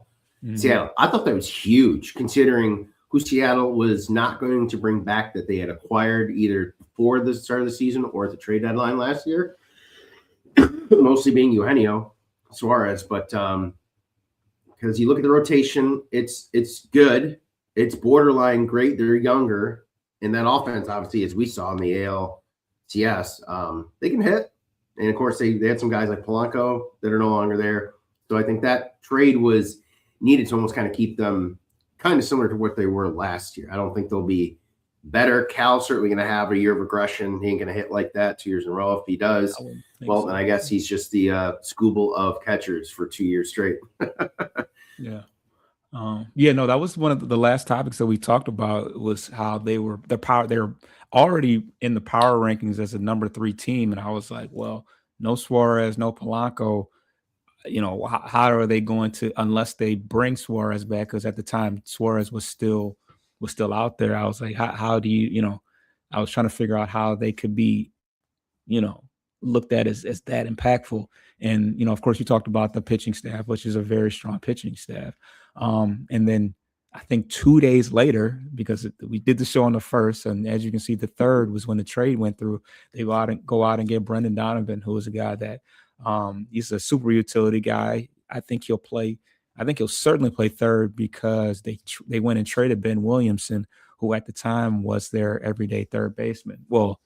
Mm-hmm. Seattle. I thought that was huge, considering who Seattle was not going to bring back that they had acquired either before the start of the season or at the trade deadline last year. Mostly being Eugenio Suarez, but because you look at the rotation, it's good. It's borderline great. They're younger, and that offense, obviously, as we saw in the ALCS, they can hit. And of course, they had some guys like Polanco that are no longer there. So I think that trade was needed to almost kind of keep them kind of similar to what they were last year. I don't think they'll be better. Cal's certainly going to have a year of regression. He ain't going to hit like that 2 years in a row. If he does, well, then I guess he's just the Scooble of catchers for 2 years straight. Yeah. No, that was one of the last topics that we talked about, was how they're already in the power rankings as a number 3 team. And I was like, well, no Suarez, no Polanco, how are they going to, unless they bring Suarez back? Because at the time Suarez was still out there. I was like, how do you, I was trying to figure out how they could be, looked at as that impactful. And, of course, you talked about the pitching staff, which is a very strong pitching staff. And then I think 2 days later, because we did the show on the 1st, and as you can see, the 3rd was when the trade went through. They go out and get Brendan Donovan, who is a guy that he's a super utility guy. I think he'll certainly play 3rd, because they went and traded Ben Williamson, who at the time was their everyday 3rd baseman. Well,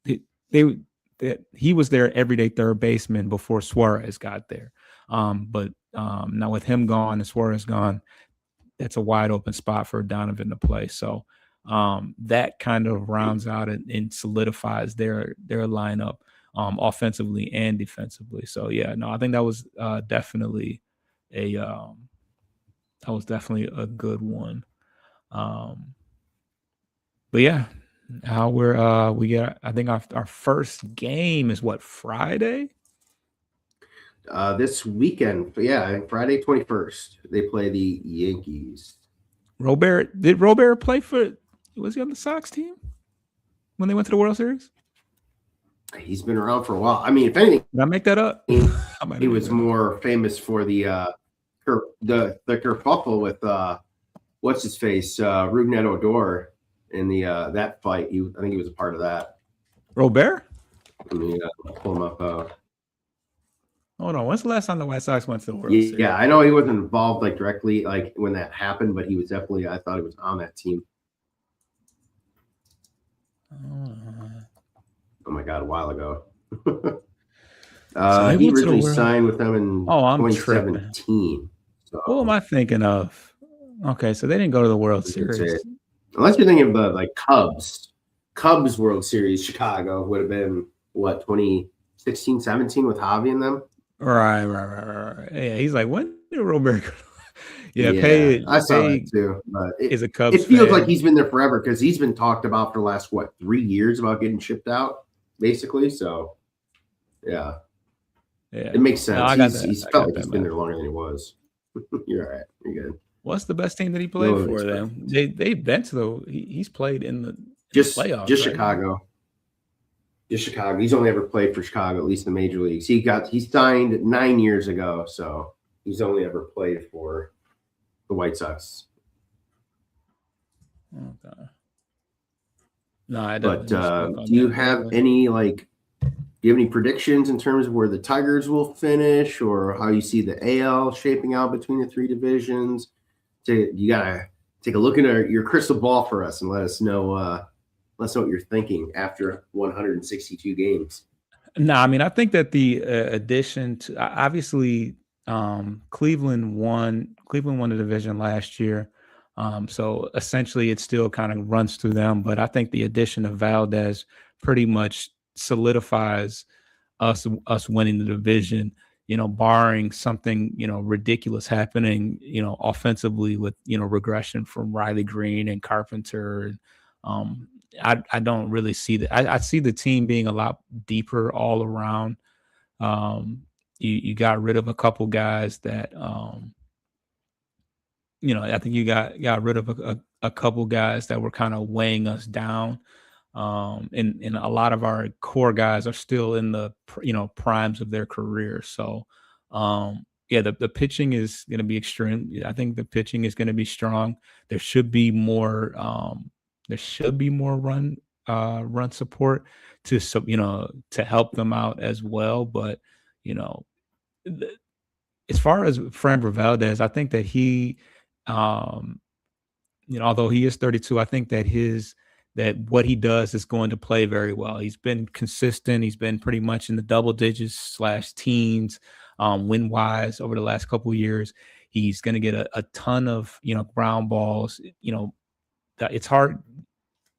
he was their everyday 3rd baseman before Suarez got there. But now with him gone and Suarez gone, that's a wide open spot for Donovan to play. So that kind of rounds out and solidifies their lineup offensively and defensively. So I think that was definitely a good one. But yeah, how we get, I think our first game is Friday? This weekend. Yeah, Friday 21st. They play the Yankees. Did Robert play was he on the Sox team when they went to the World Series? He's been around for a while. I mean, if anything, did I make that up? He was more famous for the kerfuffle with what's his face, Rougned Odor in the that fight. I think he was a part of that. Robert? Let me pull him up. Hold on. When's the last time the White Sox went to the World Series? Yeah, I know he wasn't involved directly when that happened, but he was definitely. I thought he was on that team. Oh my God, a while ago. So he originally signed with them in 2017. So. What am I thinking of? Okay, so they didn't go to the World Series. Unless you're thinking of the Cubs World Series, Chicago would have been 2016, 17 with Javi and them. Right. Yeah, he's like, when did Robert go? I saw that too. But a Cubs it feels fan. like he's been there forever, because he's been talked about for the last 3 years about getting shipped out, basically. So, yeah. It makes sense. No, he's felt like he's been there longer than he was. You're all right. You're good. What's the best team that he played for them? They've been to he's played in the playoffs. Just right? Chicago. Just Chicago. He's only ever played for Chicago, at least in the major leagues. He signed 9 years ago, so he's only ever played for the White Sox. Okay. No, I don't. But do you have any predictions in terms of where the Tigers will finish, or how you see the AL shaping out between the 3 divisions? You gotta take a look at your crystal ball for us and let us know what you're thinking after 162 games. No, I mean, I think that the addition to obviously Cleveland won the division last year. So essentially it still kind of runs through them. But I think the addition of Valdez pretty much solidifies us winning the division. barring something, ridiculous happening, offensively with, regression from Riley Green and Carpenter. And I don't really see that. I see the team being a lot deeper all around. You got rid of a couple guys that, I think you got rid of a couple guys that were kind of weighing us down. And a lot of our core guys are still in the primes of their career. So yeah, the pitching is going to be extreme. I think the pitching is going to be strong. There should be more run support to help them out as well. But as far as Framber Valdez, I think that he although he is 32, I think that that what he does is going to play very well. He's been consistent. He's been pretty much in the double digits / teens win wise over the last couple of years. He's going to get a ton of, ground balls. It's hard.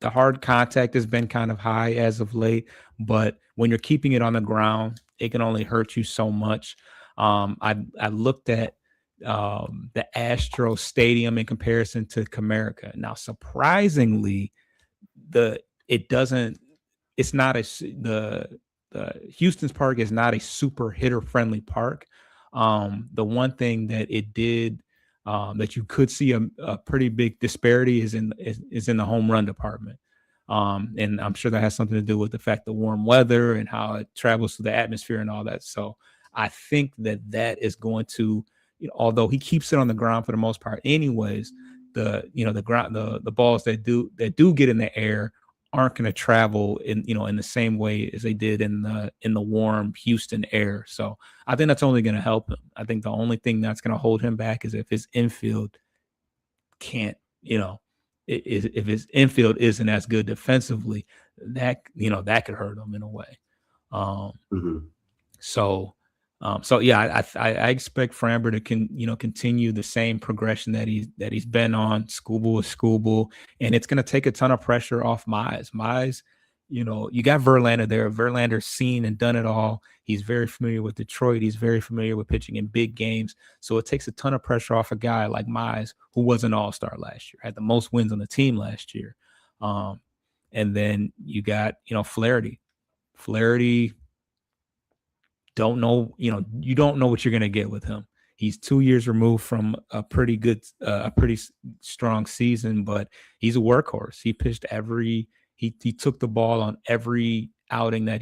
The hard contact has been kind of high as of late, but when you're keeping it on the ground, it can only hurt you so much. I looked at the Astro Stadium in comparison to Comerica. Now, surprisingly, the Houston's park is not a super hitter friendly park. The one thing that it did that you could see a pretty big disparity is in the home run department. And I'm sure that has something to do with the fact the warm weather and how it travels through the atmosphere and all that. So I think that is going to, although he keeps it on the ground for the most part anyways, the balls that do get in the air aren't going to travel in the same way as they did in the warm Houston air. So I think that's only going to help him. I think the only thing that's going to hold him back is if his infield can't, if his infield isn't as good defensively, that could hurt him in a way. So yeah, I expect Framber to continue the same progression that he's been on. Skubal is Skubal, and it's going to take a ton of pressure off Mize. Mize, you got Verlander there. Verlander's seen and done it all. He's very familiar with Detroit. He's very familiar with pitching in big games. So it takes a ton of pressure off a guy like Mize, who was an all-star last year, had the most wins on the team last year. And then you got Flaherty. Flaherty. You don't know what you're going to get with him. He's 2 years removed from a pretty strong season, but he's a workhorse. He pitched he took the ball on every outing that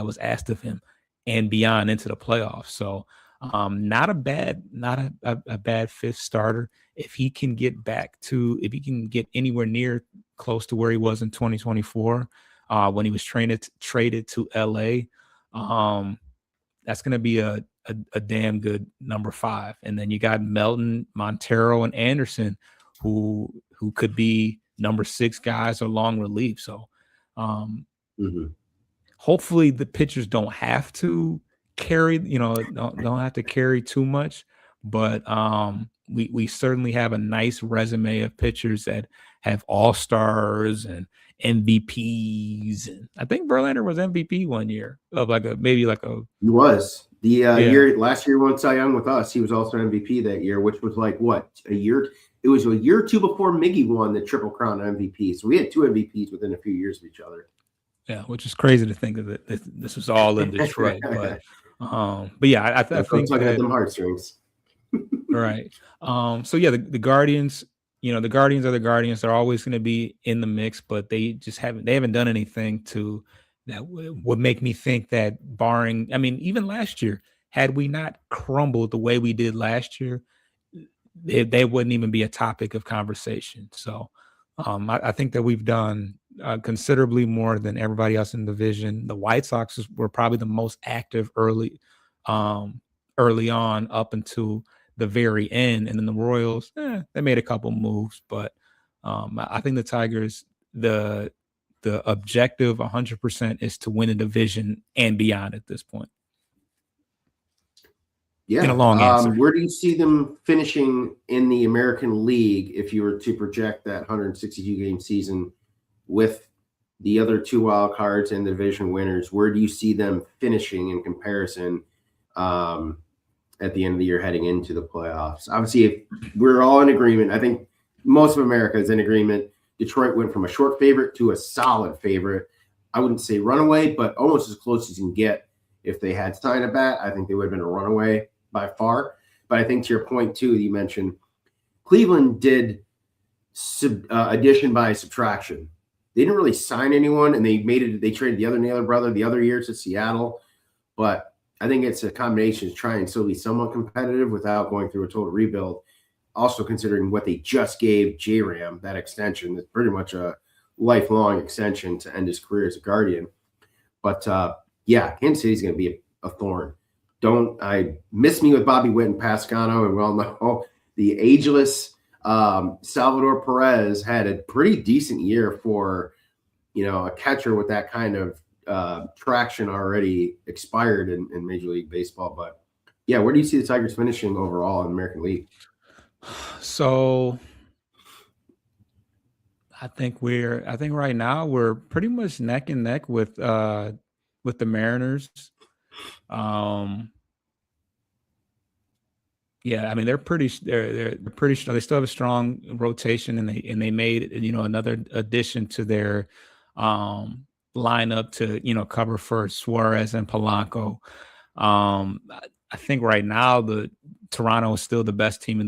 was asked of him and beyond into the playoffs. So not a bad fifth starter. If he can get anywhere near close to where he was in 2024, when he was traded to LA, that's going to be a damn good number 5. And then you got Melton, Montero, and Anderson, who could be number 6 guys or long relief. So hopefully the pitchers don't have to carry, don't have to carry too much. But we certainly have a nice resume of pitchers that have all-stars and MVPs, and I think Verlander was MVP one year of he was year last year won Cy Young with us. He was also MVP that year, which was a year. It was a year or two before Miggy won the Triple Crown MVP. So we had 2 MVPs within a few years of each other. Yeah, which is crazy to think of it. This was all in Detroit, but yeah, I think looking at them heartstrings. Right. So yeah, the Guardians. The Guardians are the Guardians. They're always going to be in the mix, but they haven't done anything that would make me think that barring, even last year, had we not crumbled the way we did last year, they wouldn't even be a topic of conversation. So I think that we've done considerably more than everybody else in the division. The White Sox were probably the most active early on up until the very end, and then the Royals, they made a couple moves, but I think the Tigers, the objective 100% is to win a division and beyond at this point. Yeah. In a long answer. Where do you see them finishing in the American League if you were to project that 162 game season with the other 2 wild cards and the division winners? Where do you see them finishing in comparison? at the end of the year heading into the playoffs. Obviously, if we're all in agreement, I think most of America is in agreement. Detroit went from a short favorite to a solid favorite. I wouldn't say runaway, but almost as close as you can get. If they had signed a bat, I think they would have been a runaway by far. But I think to your point, too, you mentioned Cleveland did addition by subtraction. They didn't really sign anyone, and they traded the other Naylor brother the other year to Seattle. But I think it's a combination to try and still be somewhat competitive without going through a total rebuild. Also considering what they just gave J-Ram, that extension, that's pretty much a lifelong extension to end his career as a Guardian. But Kansas City's going to be a thorn. I miss me with Bobby Witt and Pascano, and we all know the ageless Salvador Perez had a pretty decent year for, a catcher with that kind of traction already expired in Major League Baseball. But where do you see the Tigers finishing overall in the American League? So I think right now we're pretty much neck and neck with the Mariners. They're pretty strong. They still have a strong rotation, and they made another addition to their lineup to cover for Suarez and Polanco. I think right now the Toronto is still the best team in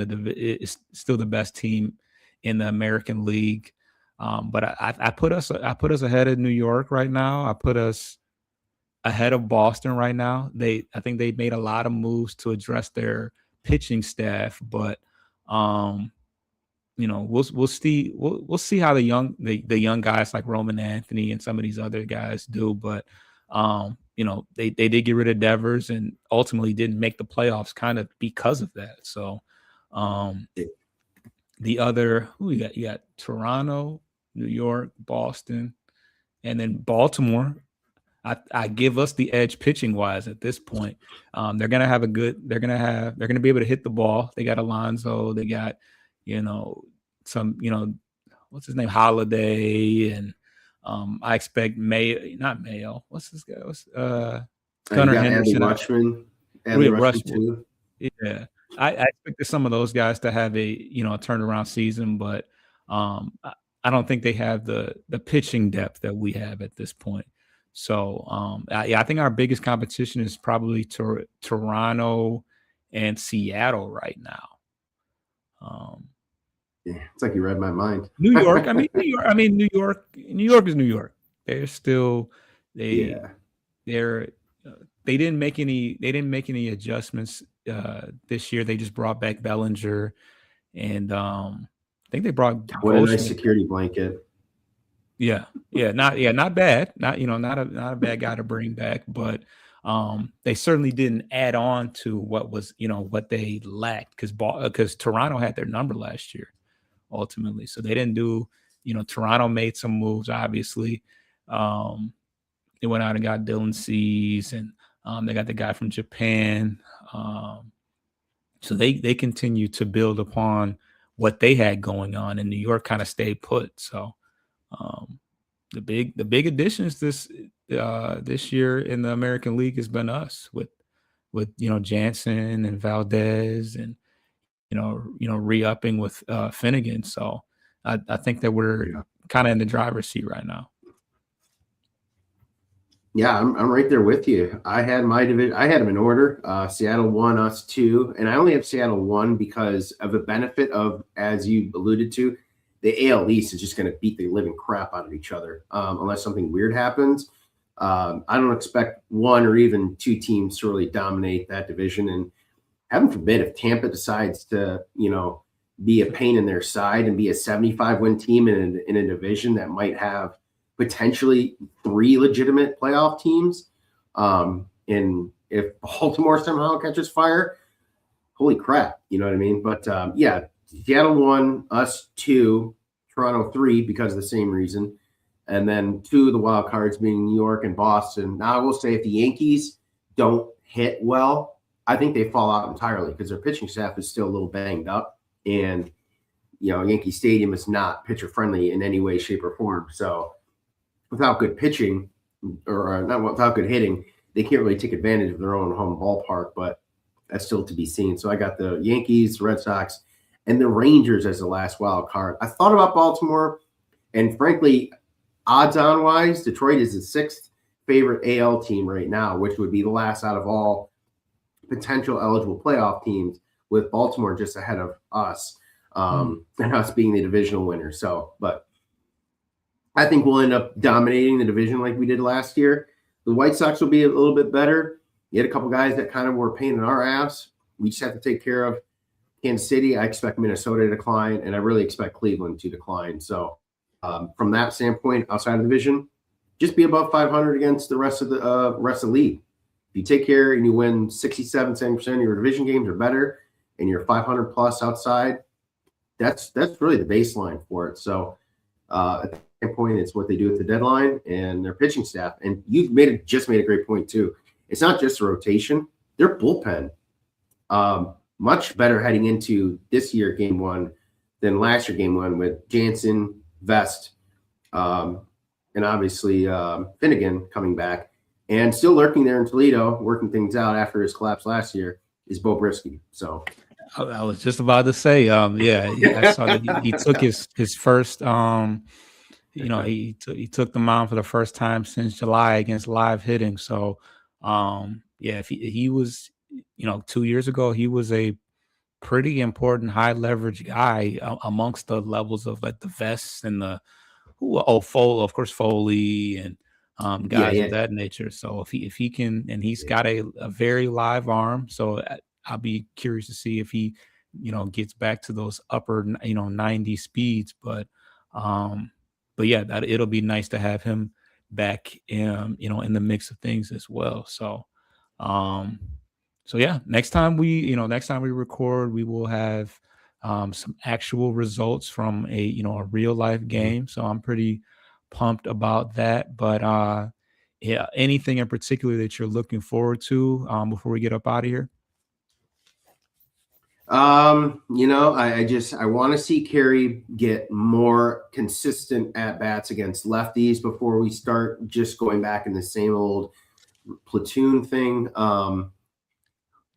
the American League. But I put us ahead of New York right now. I put us ahead of Boston right now. I think they made a lot of moves to address their pitching staff, but we'll see how the young guys like Roman Anthony and some of these other guys do. But they did get rid of Devers and ultimately didn't make the playoffs kind of because of that. So the other you got Toronto, New York, Boston, and then Baltimore. I give us the edge pitching wise at this point. They're gonna be able to hit the ball. They got Alonso. They got some what's his name, Holiday, and I expect not Mayo. What's this guy? Gunnar Henderson. Adley Rutschman too. Yeah, I expect some of those guys to have a turnaround season, but I don't think they have the pitching depth that we have at this point. So I think our biggest competition is probably Toronto and Seattle right now. It's like you read my mind. New York. New York is New York. They're still they didn't make any adjustments this year. They just brought back Bellinger, and I think they brought what a nice security blanket. Not bad. Not a bad guy to bring back, but they certainly didn't add on to what was what they lacked, because Toronto had their number last year ultimately. So they didn't do Toronto made some moves, obviously. They went out and got Dylan Cease, and they got the guy from Japan. So they continue to build upon what they had going on, and New York kind of stayed put. So the big additions this year in the American League has been us with Jansen and Valdez, and re-upping with Finnegan. So I think that we're kind of in the driver's seat right now. Yeah, I'm right there with you. I had my division. I had them in order. Seattle 1, us 2, and I only have Seattle 1 because of the benefit of, as you alluded to, the AL East is just going to beat the living crap out of each other unless something weird happens. I don't expect one or even two teams to really dominate that division. And heaven forbid if Tampa decides to, be a pain in their side and be a 75-win team in a division that might have potentially 3 legitimate playoff teams. And if Baltimore somehow catches fire, holy crap, you know what I mean? But Seattle 1, us 2, Toronto 3 because of the same reason. And then 2 of the wild cards being New York and Boston. Now I will say if the Yankees don't hit well, I think they fall out entirely because their pitching staff is still a little banged up. And, Yankee Stadium is not pitcher friendly in any way, shape, or form. So without good pitching or not without good hitting, they can't really take advantage of their own home ballpark. But that's still to be seen. So I got the Yankees, Red Sox, and the Rangers as the last wild card. I thought about Baltimore, and frankly, odds-on wise, Detroit is the 6th favorite AL team right now, which would be the last out of all potential eligible playoff teams, with Baltimore just ahead of us, and us being the divisional winner. So, but I think we'll end up dominating the division like we did last year. The White Sox will be a little bit better. You had a couple guys that kind of were a pain in our ass. We just have to take care of Kansas City. I expect Minnesota to decline, and I really expect Cleveland to decline. So from that standpoint, outside of the division, just be above 500 against the rest of the league. If you take care and you win 67, 70% of your division games or better, and you're 500 plus outside, that's really the baseline for it. So at that point, it's what they do at the deadline and their pitching staff. And you've just made a great point too. It's not just a rotation; their bullpen much better heading into this year game one than last year game one, with Jansen, Vest, and obviously Finnegan coming back, and still lurking there in Toledo, working things out after his collapse last year, is Bo Brisky. So I was just about to say, I saw that he took his first, he took the mound for the first time since July against Live Hitting. So, if he was, 2 years ago, he was a pretty important high leverage guy amongst the levels of like the Vests and Foley and guys of that nature. So if he can, and he's got a very live arm, so I'll be curious to see if he, gets back to those upper, 90 speeds. But yeah, it'll be nice to have him back, in the mix of things as well. So, yeah, next time we record, we will have some actual results from a real life game. So I'm pretty pumped about that. But anything in particular that you're looking forward to before we get up out of here? I want to see Carey get more consistent at bats against lefties before we start just going back in the same old platoon thing.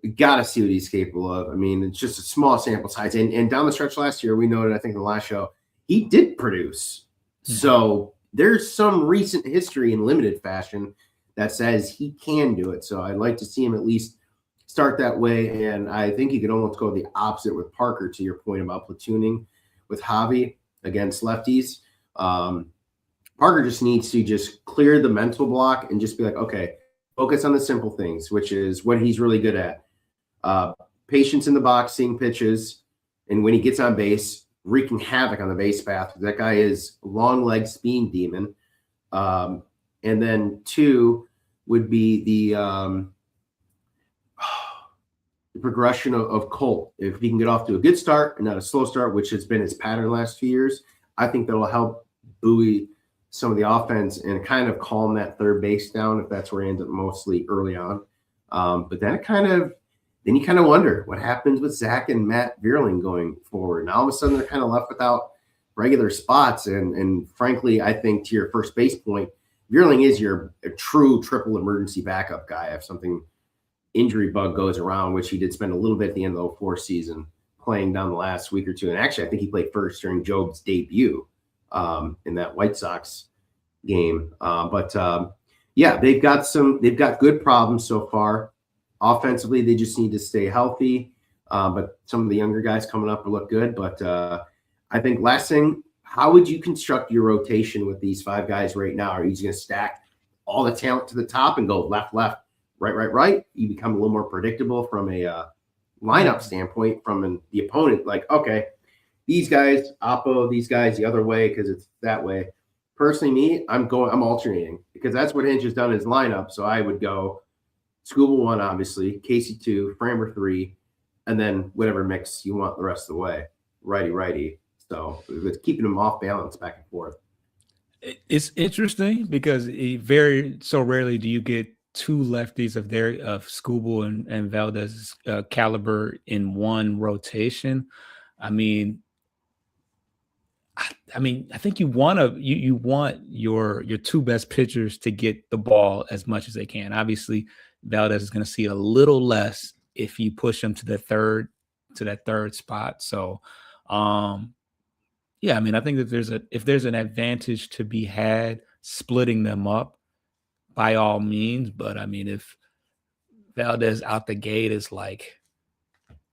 We got to see what he's capable of. I mean, it's just a small sample size. And down the stretch last year, we noted, I think in the last show, he did produce. Mm-hmm. So there's some recent history in limited fashion that says he can do it. So I'd like to see him at least start that way. And I think you could almost go the opposite with Parker, to your point about platooning with Javi against lefties. Parker just needs to just clear the mental block and just be like, okay, focus on the simple things, which is what he's really good at. Patience in the box, seeing pitches, and when he gets on base, wreaking havoc on the base path. That guy is long leg speed demon. And then 2 would be the progression of Colt. If he can get off to a good start and not a slow start, which has been his pattern last few years, I think that'll help buoy some of the offense and kind of calm that third base down if that's where he ends up mostly early on. But then you kind of wonder what happens with Zach and Matt Vierling going forward. And all of a sudden they're kind of left without regular spots. And frankly, I think to your first base point, Vierling is a true triple emergency backup guy. If something injury bug goes around, which he did spend a little bit at the end of the 04 season playing down the last week or two. And actually, I think he played first during Job's debut in that White Sox game. They've got good problems so far. Offensively, they just need to stay healthy. But some of the younger guys coming up will look good. But I think last thing, how would you construct your rotation with these 5 guys right now? Are you just going to stack all the talent to the top and go left, right? You become a little more predictable from a lineup standpoint from the opponent. Like, okay, these guys, Oppo, these guys the other way because it's that way. Personally, I'm alternating because that's what Hinch has done in his lineup. So I would go Skubal 1, obviously, Casey 2, Framber 3, and then whatever mix you want the rest of the way, righty. So it's keeping them off balance back and forth. It's interesting because so rarely do you get 2 lefties of Skubal and Valdez's caliber in one rotation. I think you want your 2 best pitchers to get the ball as much as they can. Obviously, Valdez is going to see a little less if you push him to that third spot. So yeah, I mean, I think that if there's an advantage to be had splitting them up, by all means. But I mean, if Valdez out the gate is like,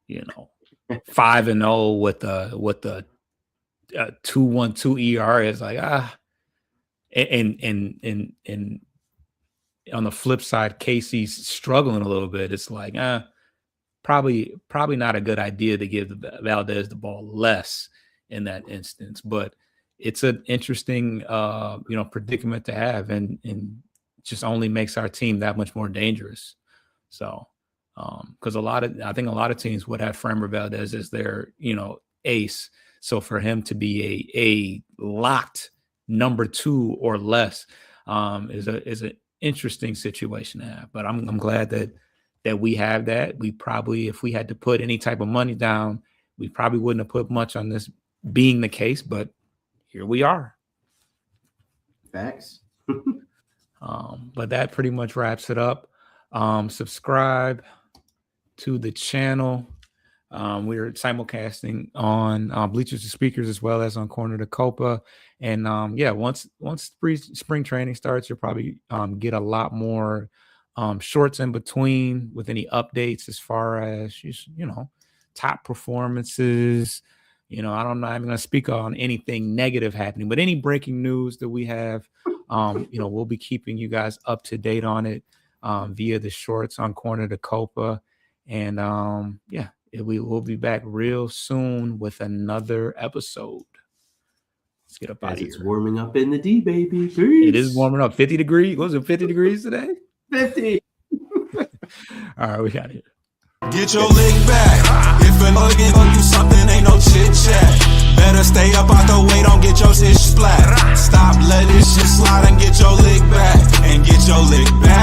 5-0 with the 2.12 ERA, is like and on the flip side, Casey's struggling a little bit. It's like probably not a good idea to give Valdez the ball less in that instance. But it's an interesting predicament to have, and just only makes our team that much more dangerous. So because I think a lot of teams would have Framber Valdez as their ace. So for him to be a locked number 2 or less is an interesting situation to have. But I'm glad that we have that. We probably, if we had to put any type of money down, we probably wouldn't have put much on this being the case, but here we are. Facts. But that pretty much wraps it up. Subscribe to the channel. We're simulcasting on Bleachers to Speakers as well as on Corner to Copa. And once spring training starts, you'll probably get a lot more shorts in between with any updates as far as top performances. I'm not even going to speak on anything negative happening, but any breaking news that we have, we'll be keeping you guys up to date on it via the shorts on Corner to Copa. And we will be back real soon with another episode. Let's get up out of here. It's warming up in the D, baby. Peace. It is warming up. 50 degrees. Was it 50 degrees today? 50. All right, we got it. Get your lick back. If a nigga gon' do something, ain't no chit chat. Better stay up out the way, don't get your shit splat. Stop letting shit slide and get your lick back. And get your lick back.